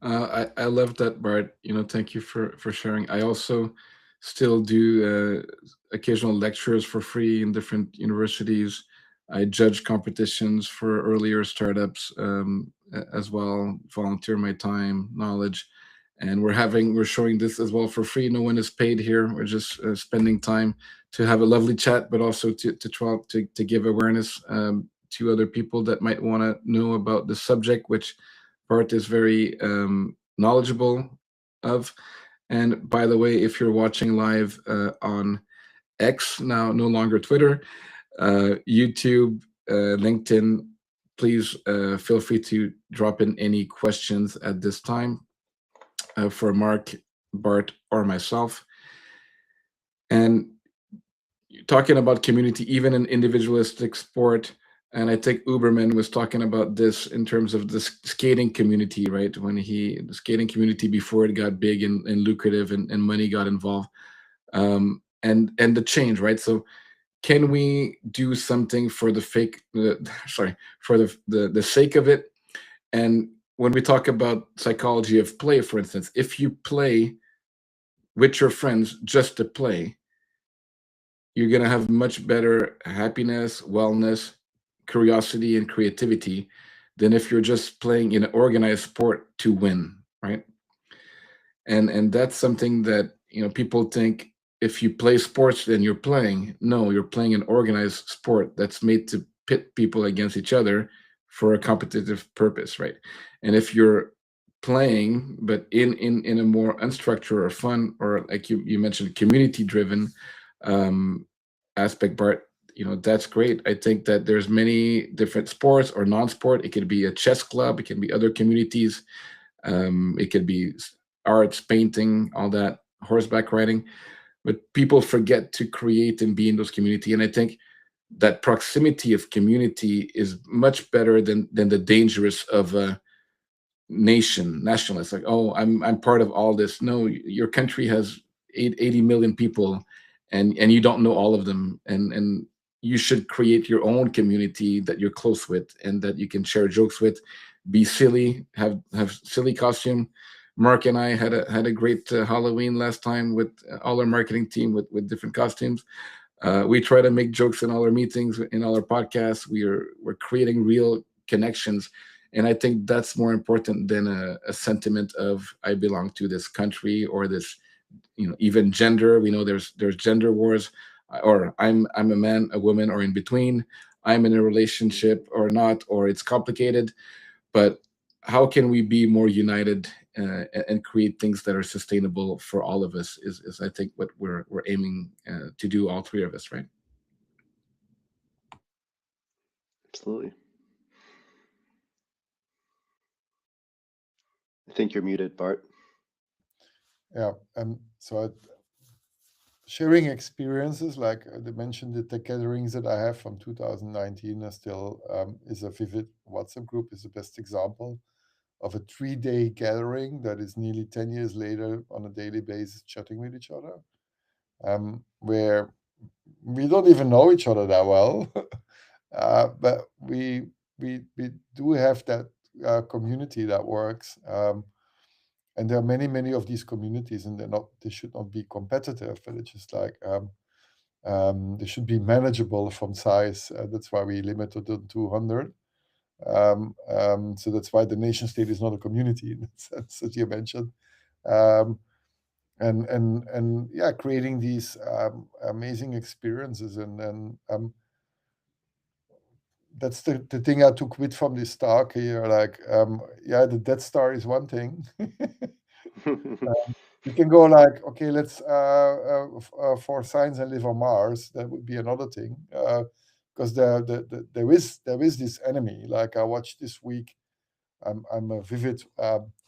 I love that, Bart. Thank you for sharing. I also still do occasional lectures for free in different universities. I judge competitions for earlier startups as well, volunteer my time, knowledge, and we're showing this as well for free. No one is paid here. We're just spending time to have a lovely chat, but also to try to give awareness to other people that might want to know about the subject, which Bart is very knowledgeable of. And by the way, if you're watching live on X, now no longer Twitter, YouTube, LinkedIn. Please feel free to drop in any questions at this time for Mark, Bart, or myself. And talking about community, even in individualistic sport, and I think Uberman was talking about this in terms of the skating community, right? When the skating community before it got big and lucrative and money got involved, and the change, right? So can we do something for the for the sake of it? And when we talk about psychology of play, for instance, if you play with your friends just to play, you're going to have much better happiness, wellness, curiosity, and creativity than if you're just playing in an organized sport to win, right? And that's something that people think, if you play sports then you're playing. No, you're playing an organized sport that's made to pit people against each other for a competitive purpose, right? And if you're playing but in a more unstructured or fun, or like you mentioned, community driven um aspect, Bart, that's great. I think that there's many different sports or non-sport. It could be a chess club, it can be other communities, it could be arts, painting, all that, horseback riding. But people forget to create and be in those community. And I think that proximity of community is much better than the dangerous of a nationalist. Like, oh, I'm part of all this. No, your country has 80 million people, and you don't know all of them. And you should create your own community that you're close with and that you can share jokes with, be silly, have silly costume. Mark and I had a great Halloween last time with all our marketing team with different costumes. We try to make jokes in all our meetings, in all our podcasts. We're creating real connections, and I think that's more important than a sentiment of I belong to this country or this, even gender. We know there's gender wars, or I'm a man, a woman, or in between. I'm in a relationship or not, or it's complicated. But how can we be more united and create things that are sustainable for all of us? Is I think what we're aiming to do, all three of us, right? Absolutely. I think you're muted, Bart. Yeah. So sharing experiences, like they mentioned, the tech gatherings that I have from 2019 are still is a vivid WhatsApp group is the best example of a 3-day gathering that is nearly 10 years later on a daily basis chatting with each other, where we don't even know each other that well, but we do have that community that works. And there are many of these communities, and they should not be competitive, but it's just like they should be manageable from size. That's why we limited to 200. So that's why the nation state is not a community in that sense that you mentioned. And yeah, creating these amazing experiences, and that's the thing I took with from this talk here. Like, yeah, the Death Star is one thing. You can go like, okay, let's for science and live on Mars. That would be another thing, because there is this enemy. Like I watched this week. I'm a vivid.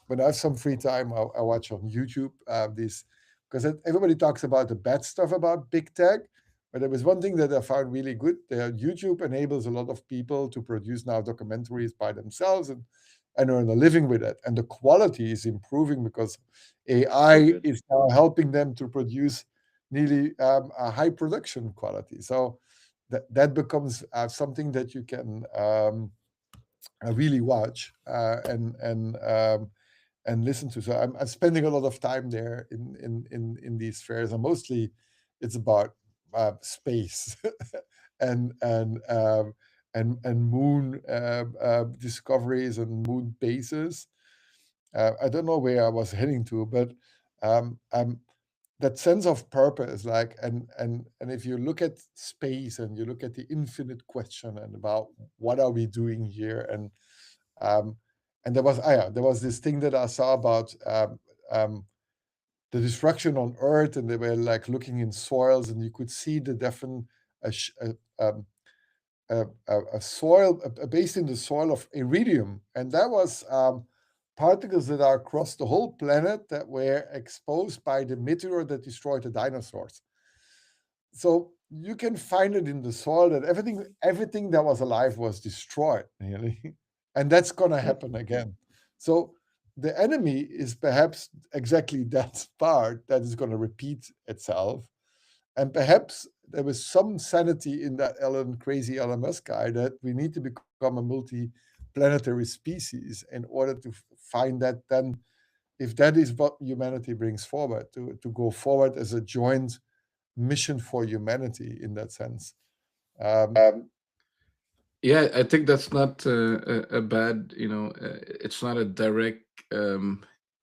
When I have some free time, I watch on YouTube this, because everybody talks about the bad stuff about big tech, but there was one thing that I found really good. YouTube enables a lot of people to produce now documentaries by themselves and earn a living with it, and the quality is improving because AI good. is now helping them to produce nearly a high production quality. So that becomes something that you can really watch and listen to. So I'm spending a lot of time there in these fairs, and mostly it's about space and moon discoveries and moon bases. I don't know where I was heading to, but I'm that sense of purpose, like, and if you look at space and you look at the infinite question and about what are we doing here, um, and there was this thing that I saw about the destruction on Earth, and they were like looking in soils, and you could see the different a soil based in the soil of iridium, and that was particles that are across the whole planet that were exposed by the meteor that destroyed the dinosaurs. So you can find it in the soil that everything that was alive was destroyed, really, and that's going to happen again. So the enemy is perhaps exactly that part that is going to repeat itself. And perhaps there was some sanity in that crazy Elon Musk guy, that we need to become a multi-planetary species in order to find that. Then, if that is what humanity brings forward, to go forward as a joint mission for humanity in that sense. Yeah, I think that's not a bad, it's not a direct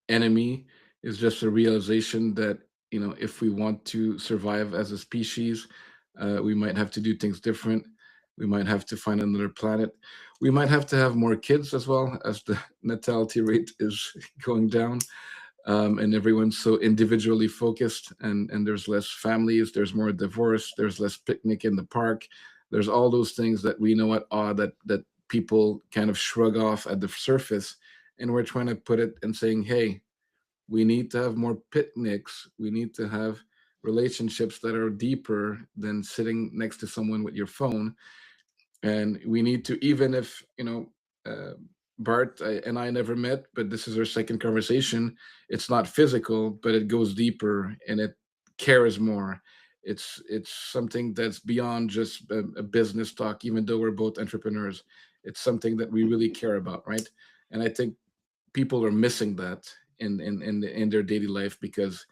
enemy. It's just a realization that, if we want to survive as a species, we might have to do things different. We might have to find another planet. We might have to have more kids as well, as the natality rate is going down. And everyone's so individually focused, and there's less families, there's more divorce, there's less picnic in the park, there's all those things that we know at awe that people kind of shrug off at the surface, and we're trying to put it and saying, hey, we need to have more picnics, we need to have relationships that are deeper than sitting next to someone with your phone. And we need to, even if Bart and I never met, but this is our second conversation. It's not physical, but it goes deeper and it cares more. It's something that's beyond just a business talk. Even though we're both entrepreneurs, it's something that we really care about, right? And I think people are missing that in their daily life because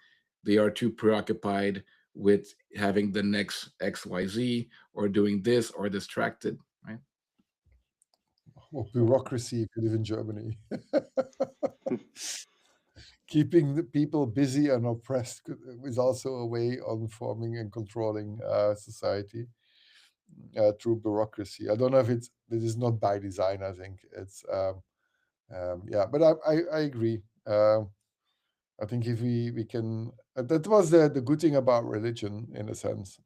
they are too preoccupied with having the next XYZ or doing this or distracted, right? Or bureaucracy, if you live in Germany. Keeping the people busy and oppressed is also a way of forming and controlling society through bureaucracy. I don't know if this is not by design. I think it's yeah, but I agree. I think if we can, that was the good thing about religion, in a sense,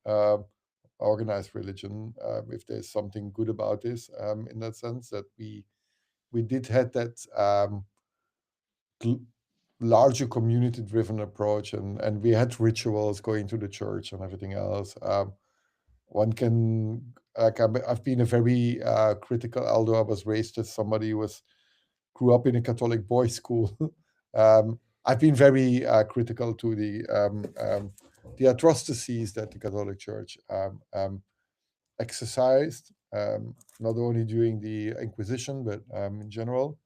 organized religion. If there's something good about this, in that sense, that we did have that larger community-driven approach, and we had rituals going to the church and everything else. One can, like, I've been a very critical, although I was raised as somebody who grew up in a Catholic boys' school. I've been very critical to the atrocities that the Catholic Church exercised, not only during the Inquisition, but in general.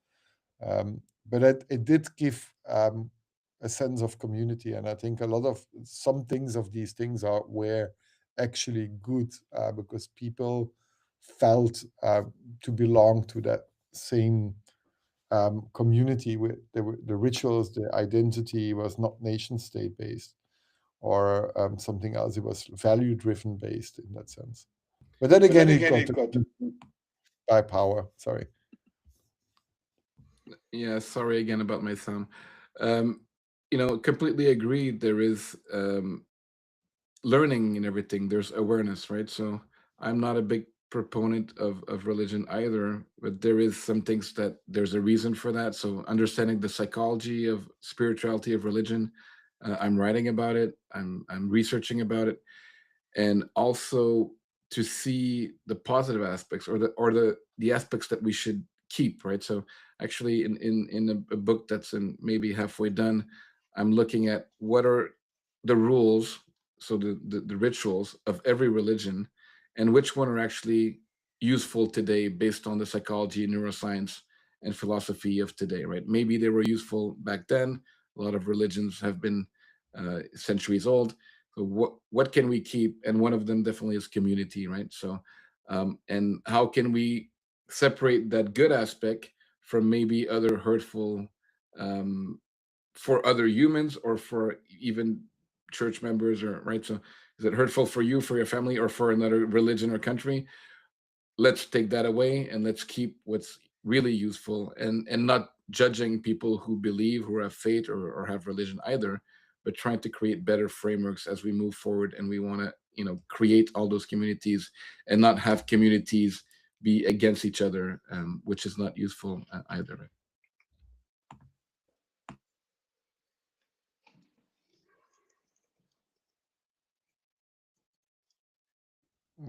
But it did give a sense of community, and I think a lot of some things of these things were actually good because people felt to belong to that same community. With the rituals, the identity was not nation state based or something else. It was value driven based in that sense. But then again, it got by power. Sorry. Yeah, sorry again about my sound. Completely agree. There is learning and everything. There's awareness, right? So I'm not a big proponent of religion either, but there is some things that there's a reason for that. So understanding the psychology of spirituality of religion, I'm writing about it. I'm researching about it, and also to see the positive aspects or the aspects that we should keep, right? So actually in a book that's in maybe halfway done, I'm looking at what are the rules, so the rituals of every religion, and which one are actually useful today based on the psychology, neuroscience, and philosophy of today, right? Maybe they were useful back then. A lot of religions have been centuries old. So what can we keep? And one of them definitely is community, right? So and how can we separate that good aspect from maybe other hurtful um, for other humans or for even church members, or right? So is it hurtful for you, for your family, or for another religion or country? Let's take that away and let's keep what's really useful, and not judging people who believe, who have faith or have religion either, but trying to create better frameworks as we move forward, and we want to create all those communities and not have communities be against each other, which is not useful either. Right?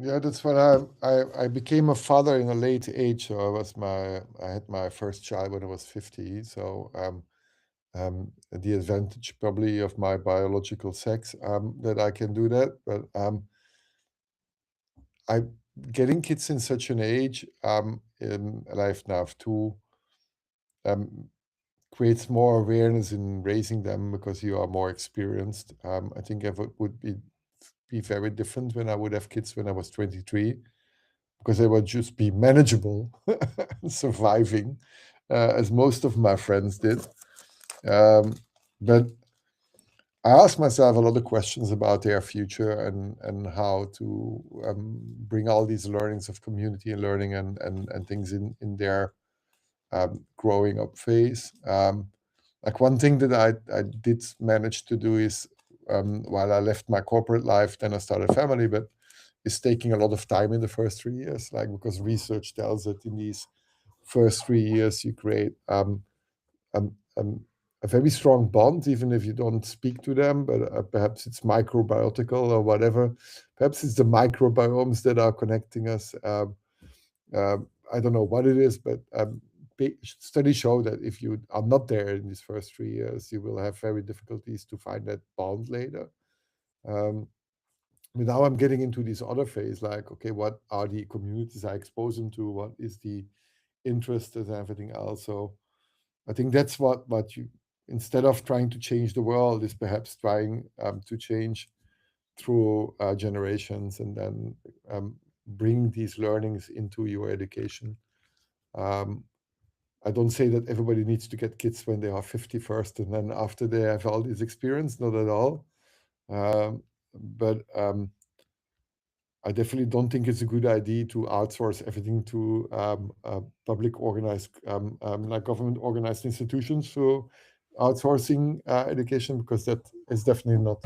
Yeah, that's what I became a father in a late age. So I had my first child when I was 50. So the advantage probably of my biological sex that I can do that. But I getting kids in such an age, and I now have two, creates more awareness in raising them because you are more experienced. I think it would be very different when I would have kids when I was 23, because they would just be manageable, surviving, as most of my friends did. But I ask myself a lot of questions about their future and how to bring all these learnings of community and learning and things in their growing up phase. Like one thing that I did manage to do is, while I left my corporate life, then I started a family, but it's taking a lot of time in the first 3 years, like because research tells that in these first 3 years you create um, a very strong bond, even if you don't speak to them, but perhaps it's microbiotical or whatever. Perhaps it's the microbiomes that are connecting us. I don't know what it is, but studies show that if you are not there in these first 3 years, you will have very difficulties to find that bond later. But now I'm getting into this other phase, like, okay, what are the communities I expose them to? What is the interest and everything else? So I think that's what you, instead of trying to change the world, is perhaps trying to change through generations, and then bring these learnings into your education. I don't say that everybody needs to get kids when they are 50 first, and then after they have all this experience, not at all. But I definitely don't think it's a good idea to outsource everything to public organized, like government organized institutions for outsourcing education, because that is definitely not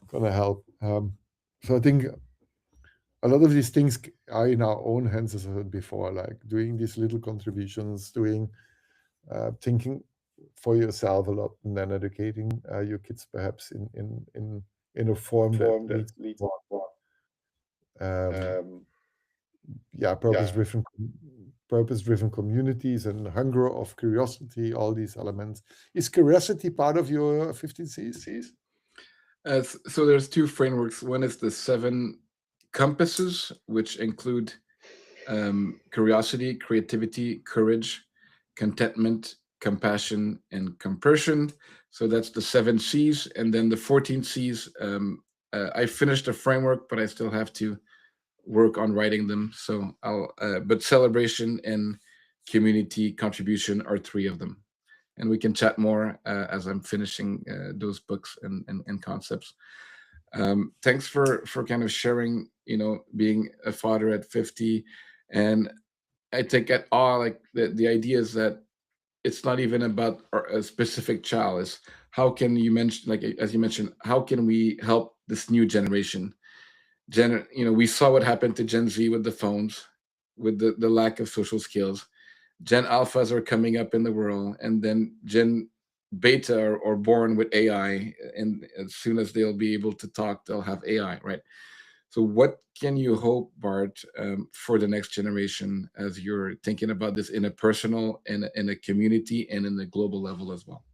going to help. So I think a lot of these things are in our own hands, as I said before, like doing these little contributions, thinking for yourself a lot, and then educating your kids perhaps in a form that leads um, yeah, purpose-driven communities and hunger of curiosity, all these elements. Is curiosity part of your 15 C's? So there's two frameworks. One is the 7 compasses, which include curiosity, creativity, courage, contentment, compassion, and compersion. So that's the 7 C's. And then the 14 C's, I finished the framework, but I still have to work on writing them. So but celebration and community contribution are 3 of them. And we can chat more as I'm finishing those books and concepts. Thanks for kind of sharing, being a father at 50. And I think at all, like the idea is that it's not even about a specific child. Is how can you mention, like as you mentioned, how can we help this new generation? We saw what happened to Gen Z with the phones, with the lack of social skills. Gen Alphas are coming up in the world, and then Gen Beta are born with AI, and as soon as they'll be able to talk, they'll have AI, right? So, what can you hope, Bart, for the next generation as you're thinking about this in a personal, in a community, and in the global level as well?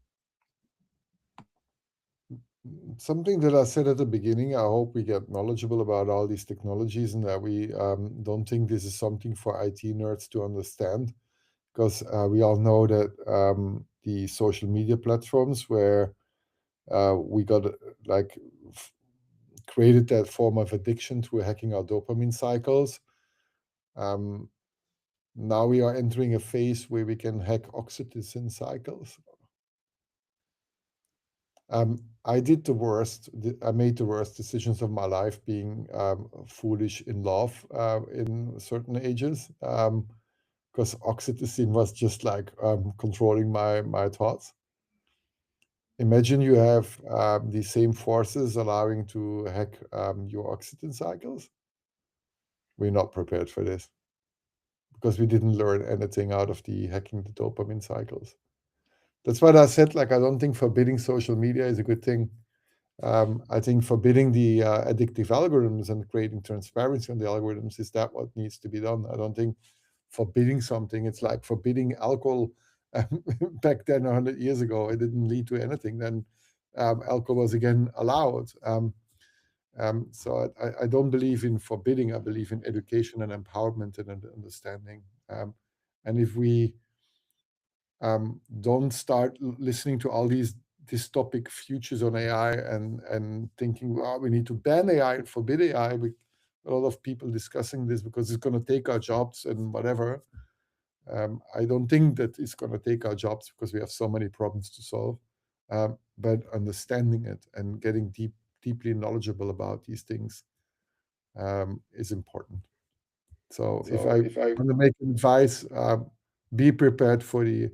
Something that I said at the beginning, I hope we get knowledgeable about all these technologies, and that we don't think this is something for IT nerds to understand, because we all know that the social media platforms where we got like created that form of addiction through hacking our dopamine cycles. Now we are entering a phase where we can hack oxytocin cycles. I did the worst. I made the worst decisions of my life, being foolish in love in certain ages, because oxytocin was just like controlling my thoughts. imagine you have the same forces allowing to hack your oxygen cycles. We're not prepared for this because we didn't learn anything out of the hacking the dopamine cycles. That's what I said. Like, I don't think forbidding social media is a good thing. I think forbidding the addictive algorithms and creating transparency on the algorithms is that what needs to be done. I don't think forbidding something, it's like forbidding alcohol back then 100 years ago. It didn't lead to anything. Then alcohol was again allowed. So I don't believe in forbidding. I believe in education and empowerment and understanding. And if we don't start listening to all these dystopic futures on AI and thinking, well, we need to ban AI and forbid AI. A lot of people discussing this because it's going to take our jobs and whatever. I don't think that it's going to take our jobs because we have so many problems to solve. But understanding it and getting deeply knowledgeable about these things is important. So if I want to make advice, be prepared for the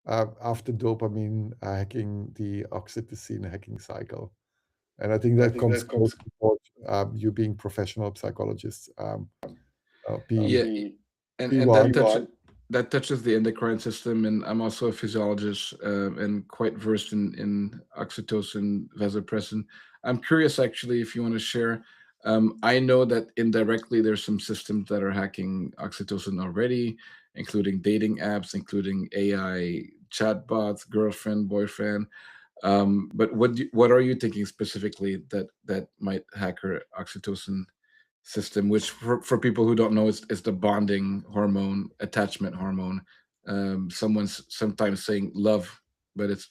after dopamine hacking, the oxytocin hacking cycle. And I think that comes close to what you being professional psychologists. Yeah, and that touches the endocrine system, and I'm also a physiologist and quite versed in oxytocin, vasopressin. I'm curious, actually, if you want to share. I know that indirectly there's some systems that are hacking oxytocin already, including dating apps, including AI chatbots, girlfriend, boyfriend. But what are you thinking specifically that might hack her oxytocin system, which for people who don't know is the bonding hormone, attachment hormone. Someone's sometimes saying love, but it's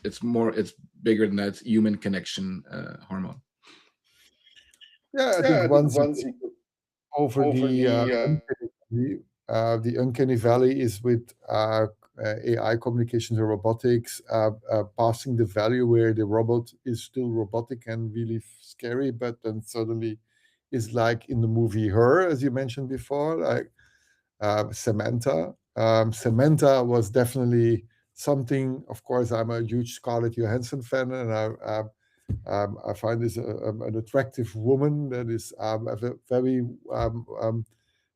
bigger than that. It's human connection hormone. Yeah, I think once you get over the uncanny valley is with AI communications and robotics, passing the value where the robot is still robotic and really scary, but then suddenly is like in the movie Her, as you mentioned before, like Samantha. Samantha was definitely something. Of course, I'm a huge Scarlett Johansson fan, and I find this an attractive woman that is a very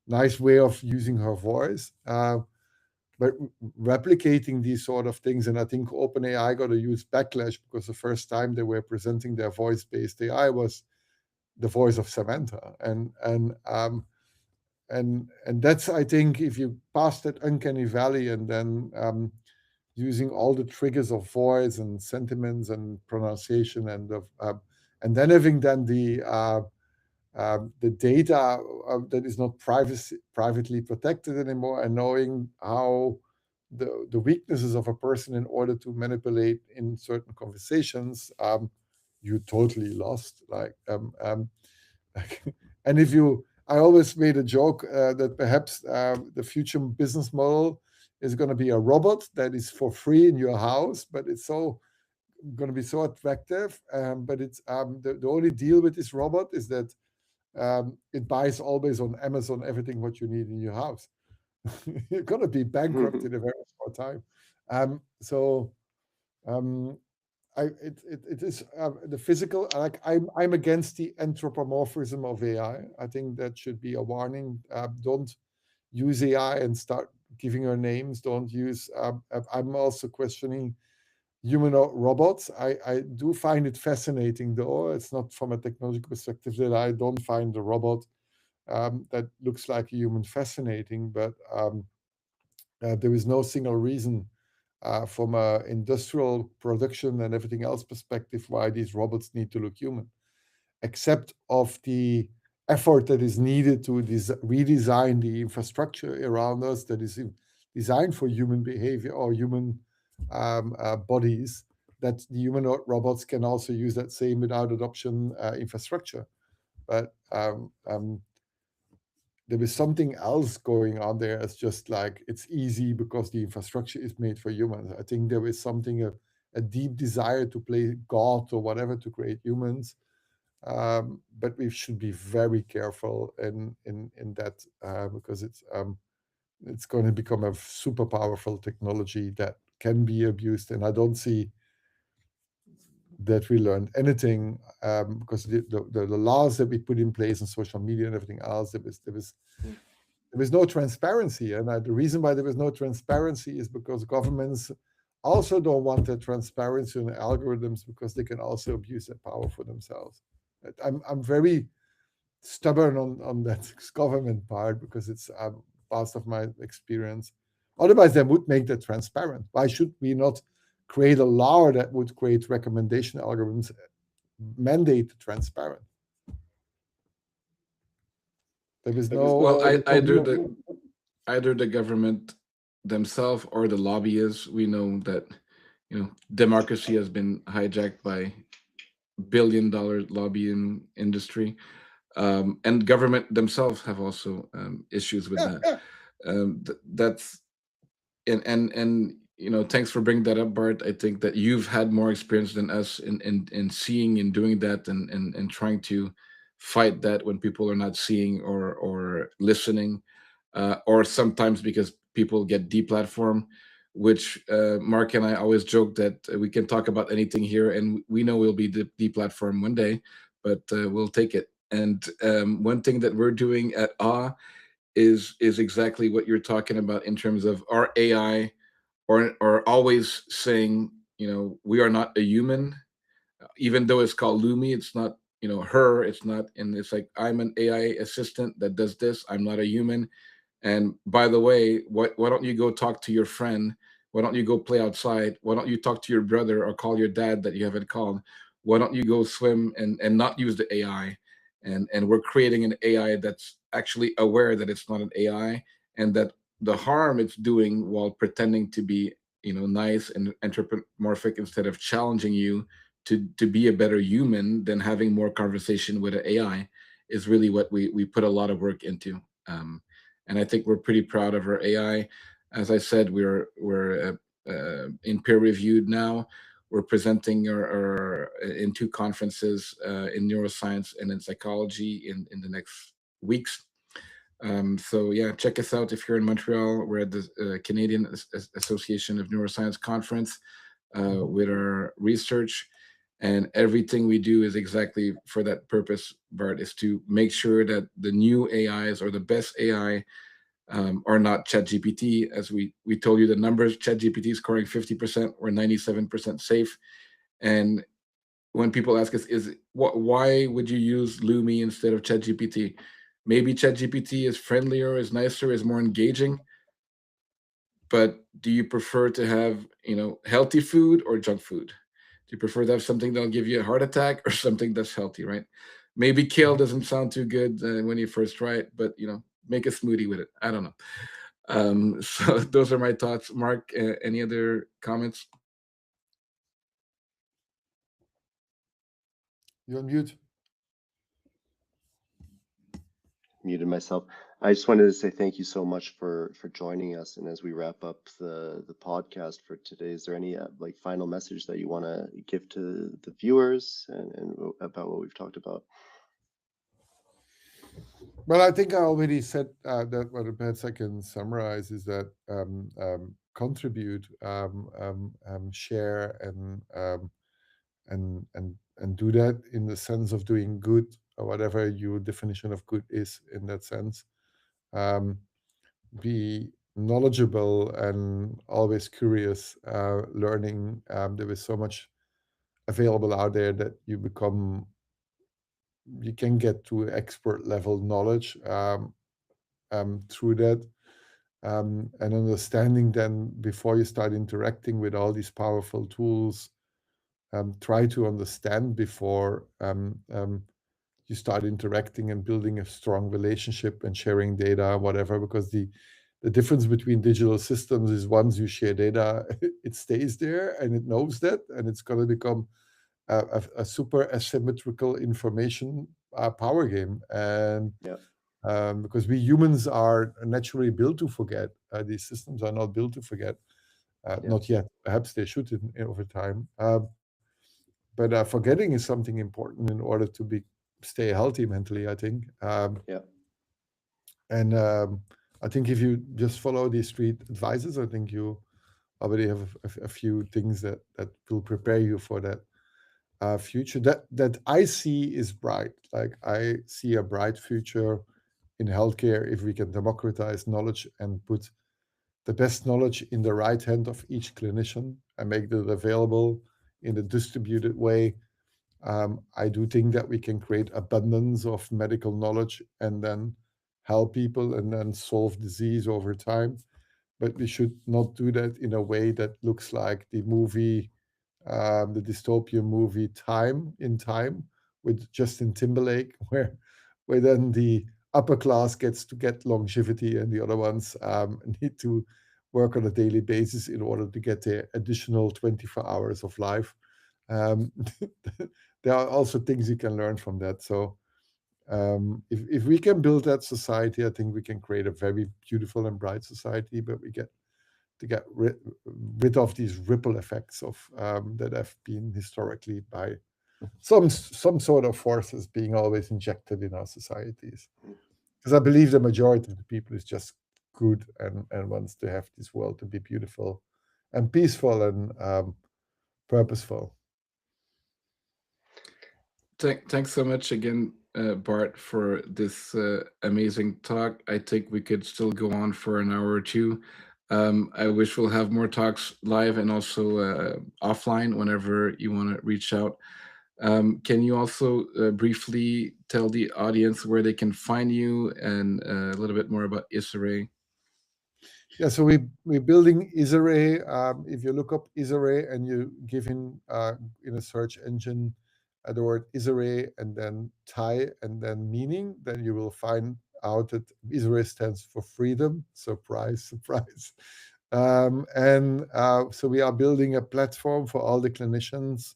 nice way of using her voice. But replicating these sort of things, and I think OpenAI got a huge backlash because the first time they were presenting their voice-based AI was the voice of Samantha, and that's, I think, if you pass that uncanny valley and then using all the triggers of voice and sentiments and pronunciation and then having then the data that is not privately protected anymore, and knowing how the weaknesses of a person in order to manipulate in certain conversations, you totally lost. And if you, I always made a joke that perhaps the future business model is going to be a robot that is for free in your house, but it's so going to be so attractive. But it's the only deal with this robot is that it buys always on Amazon everything what you need in your house. You're going to be bankrupt in a very short time. So it is the physical. Like I'm against the anthropomorphism of AI. I think that should be a warning. Don't use AI and start giving her names. Don't use. I'm also questioning humanoid robots. I do find it fascinating, though. It's not from a technological perspective that I don't find the robot that looks like a human fascinating, but there is no single reason from a industrial production and everything else perspective why these robots need to look human, except of the effort that is needed to redesign the infrastructure around us that is designed for human behavior or human bodies, that the humanoid robots can also use that same without adoption infrastructure. But there is something else going on there. It's just like it's easy because the infrastructure is made for humans. I think there is something, a deep desire to play God or whatever to create humans. But we should be very careful in that because it's going to become a super powerful technology that can be abused. And I don't see that we learned anything, because the laws that we put in place on social media and everything else, there was no transparency. And the reason why there was no transparency is because governments also don't want that transparency in algorithms, because they can also abuse that power for themselves. I'm very stubborn on that government part, because it's part of my experience. Otherwise, they would make that transparent. Why should we not create a law that would create recommendation algorithms, mandate transparent? There is no Well, either the government themselves or the lobbyists. We know that democracy has been hijacked by billion-dollar lobbying industry, and government themselves have also issues with that. That's and thanks for bringing that up, Bart. I think that you've had more experience than us in seeing and doing that, and trying to fight that when people are not seeing or listening, or sometimes because people get deplatformed, which Mark and I always joke that we can talk about anything here, and we know we'll be deplatformed one day, but we'll take it. And one thing that we're doing at is exactly what you're talking about in terms of our AI, or always saying, we are not a human, even though it's called Lumi. It's not, her. It's not, and it's like, I'm an AI assistant that does this. I'm not a human. And by the way, why don't you go talk to your friend? Why don't you go play outside? Why don't you talk to your brother or call your dad that you haven't called? Why don't you go swim and not use the AI? And we're creating an AI that's actually aware that it's not an AI, and that the harm it's doing while pretending to be, nice and anthropomorphic, instead of challenging you to be a better human, than having more conversation with an AI, is really what we put a lot of work into. And I think we're pretty proud of our AI. As I said, we're in peer reviewed now. We're presenting our in two conferences, in neuroscience and in psychology, in the next weeks. So yeah, check us out if you're in Montreal. We're at the Canadian Association of Neuroscience conference, with our research, and everything we do is exactly for that purpose, Bart, is to make sure that the new AIs, or the best AI, are not ChatGPT. As we told you the numbers, ChatGPT is scoring 50%, we're 97% safe. And when people ask us, why would you use Lumi instead of ChatGPT? Maybe ChatGPT is friendlier, is nicer, is more engaging. But do you prefer to have, healthy food or junk food? Do you prefer to have something that'll give you a heart attack, or something that's healthy, right? Maybe kale doesn't sound too good when you first try it, but make a smoothie with it. I don't know. So those are my thoughts. Mark, any other comments? You're on mute. Muted myself. I just wanted to say thank you so much for joining us. And as we wrap up the podcast for today, is there any like final message that you want to give to the viewers and about what we've talked about? Well, I think I already said that. What perhaps I can summarize is that contribute, share, and do that in the sense of doing good, or whatever your definition of good is in that sense. Be knowledgeable and always curious, learning. There is so much available out there that you can get to expert level knowledge through that. And understanding then, before you start interacting with all these powerful tools, try to understand before you start interacting and building a strong relationship and sharing data, whatever, because the difference between digital systems is, once you share data, it stays there and it knows that, and it's going to become a super asymmetrical information power game. And because we humans are naturally built to forget, these systems are not built to forget. Not yet. Perhaps they should over time. But forgetting is something important in order to stay healthy mentally, I think. And I think if you just follow these 3 advices, I think you already have a few things that will prepare you for that. future that I see is bright. Like I see a bright future in healthcare if we can democratize knowledge and put the best knowledge in the right hand of each clinician and make it available in a distributed way. I do think that we can create abundance of medical knowledge and then help people and then solve disease over time. But we should not do that in a way that looks like the movie, the dystopian movie Time in Time with Justin Timberlake, where then the upper class gets to get longevity and the other ones need to work on a daily basis in order to get the additional 24 hours of life. Um, there are also things you can learn from that. So if we can build that society, I think we can create a very beautiful and bright society, but we get to get rid of these ripple effects of that have been historically by some sort of forces being always injected in our societies. Because I believe the majority of the people is just good and wants to have this world to be beautiful and peaceful and purposeful. Thanks so much again, Bart, for this amazing talk. I think we could still go on for an hour or two. I wish we'll have more talks live and also offline whenever you want to reach out. Can you also briefly tell the audience where they can find you and a little bit more about Isaree? Yeah, so we're building Isaree. If you look up Isaree and you give in a search engine the word Isaree and then Thai and then meaning, then you will find out that Isaree stands for freedom. Surprise, surprise. So we are building a platform for all the clinicians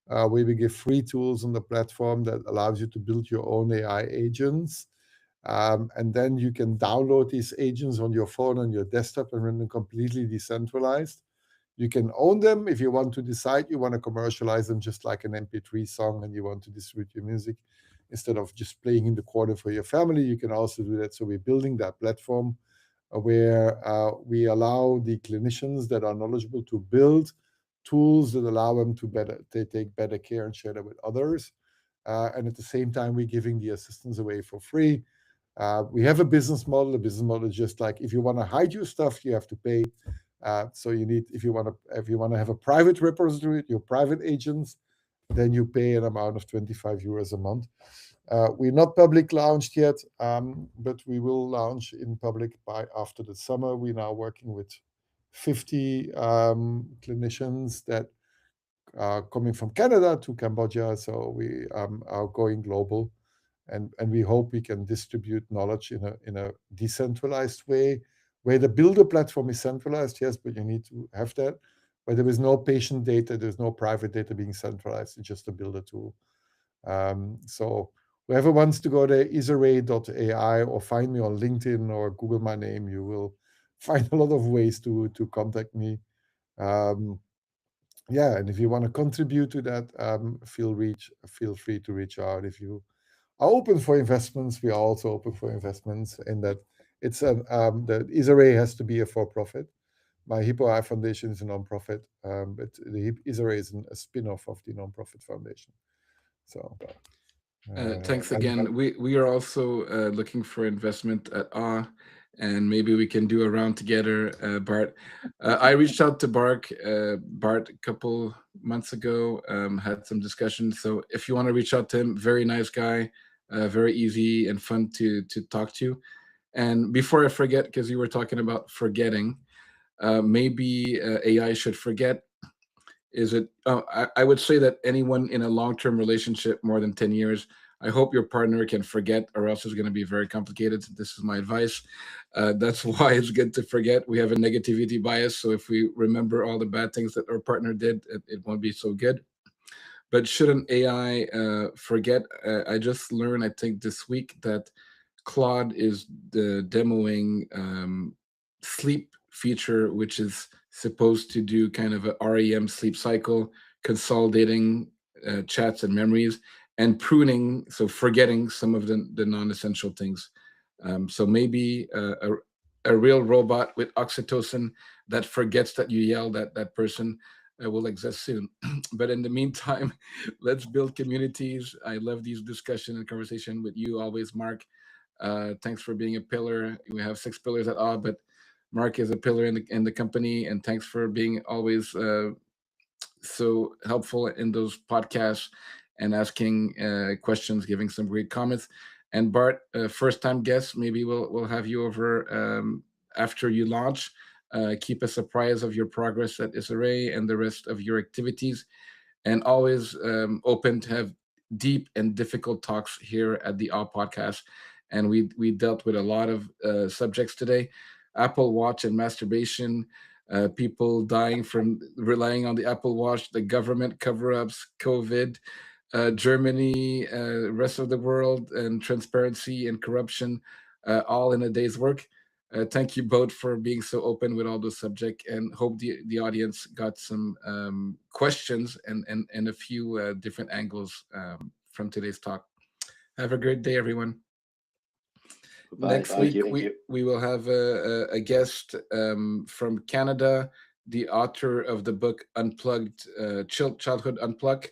where we give free tools on the platform that allows you to build your own AI agents. And then you can download these agents on your phone, on your desktop, and run them completely decentralized. You can own them if you want to decide you want to commercialize them just like an MP3 song and you want to distribute your music instead of just playing in the corner for your family. You can also do that. So we're building that platform where we allow the clinicians that are knowledgeable to build tools that allow them to take better care and share that with others. And at the same time, we're giving the assistance away for free. We have a business model. The business model is just like if you want to hide your stuff, you have to pay. So you need if you want to have a private repository, your private agents, then you pay an amount of 25 euros a month. We're not public launched yet, but we will launch in public by after the summer. We're now working with 50 clinicians that are coming from Canada to Cambodia. So we are going global. And we hope we can distribute knowledge in a decentralized way, where the builder platform is centralized, yes, but you need to have that. Where there is no patient data, there's no private data being centralized, it's just a builder tool. So whoever wants to go to isaree.ai or find me on LinkedIn or Google my name, you will find a lot of ways to contact me. Yeah, and if you want to contribute to that, feel free to reach out. If you are open for investments, we are also open for investments in that it's the Isaree has to be a for-profit. My HIPPO AI Foundation is a non-profit, but the Isaree is a spin-off of the non-profit foundation. So thanks again. We are also looking for investment at AH, and maybe we can do a round together, Bart. I reached out to Bart a couple months ago, had some discussions. So if you want to reach out to him, very nice guy, very easy and fun to talk to. And before I forget, because you were talking about forgetting, maybe AI should forget. Is it? I would say that anyone in a long-term relationship more than 10 years, I hope your partner can forget, or else it's going to be very complicated. This is my advice. That's why it's good to forget. We have a negativity bias, so if we remember all the bad things that our partner did, it won't be so good. But shouldn't AI forget? I just learned, I think this week, that Claude is demoing sleep feature, which is supposed to do kind of a REM sleep cycle, consolidating chats and memories, and pruning, so forgetting some of the non-essential things. So maybe a real robot with oxytocin that forgets that you yelled at that person. will exist soon. But in the meantime, let's build communities. I love these discussion and conversation with you always, Mark. Thanks for being a pillar. We have 6 pillars at all, but Mark is a pillar in the company, and thanks for being always so helpful in those podcasts and asking questions, giving some great comments. And Bart, first time guest, maybe we'll have you over after you launch. Keep us apprised of your progress at Isaree and the rest of your activities, and always open to have deep and difficult talks here at the All Podcast. And we dealt with a lot of subjects today: Apple Watch and masturbation, people dying from relying on the Apple Watch, the government cover-ups, COVID, Germany, rest of the world, and transparency and corruption, all in a day's work. Thank you both for being so open with all those subjects, and hope the audience got some questions and a few different angles from today's talk. Have a great day, everyone. Bye. Next Thank week, you. we will have a guest from Canada, the author of the book Unplugged, Childhood Unplugged,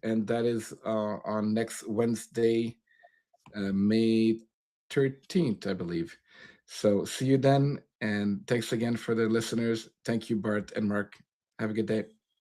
and that is on next Wednesday, May 13th, I believe. So see you then, and thanks again for the listeners. Thank you, Bart and Mark. Have a good day.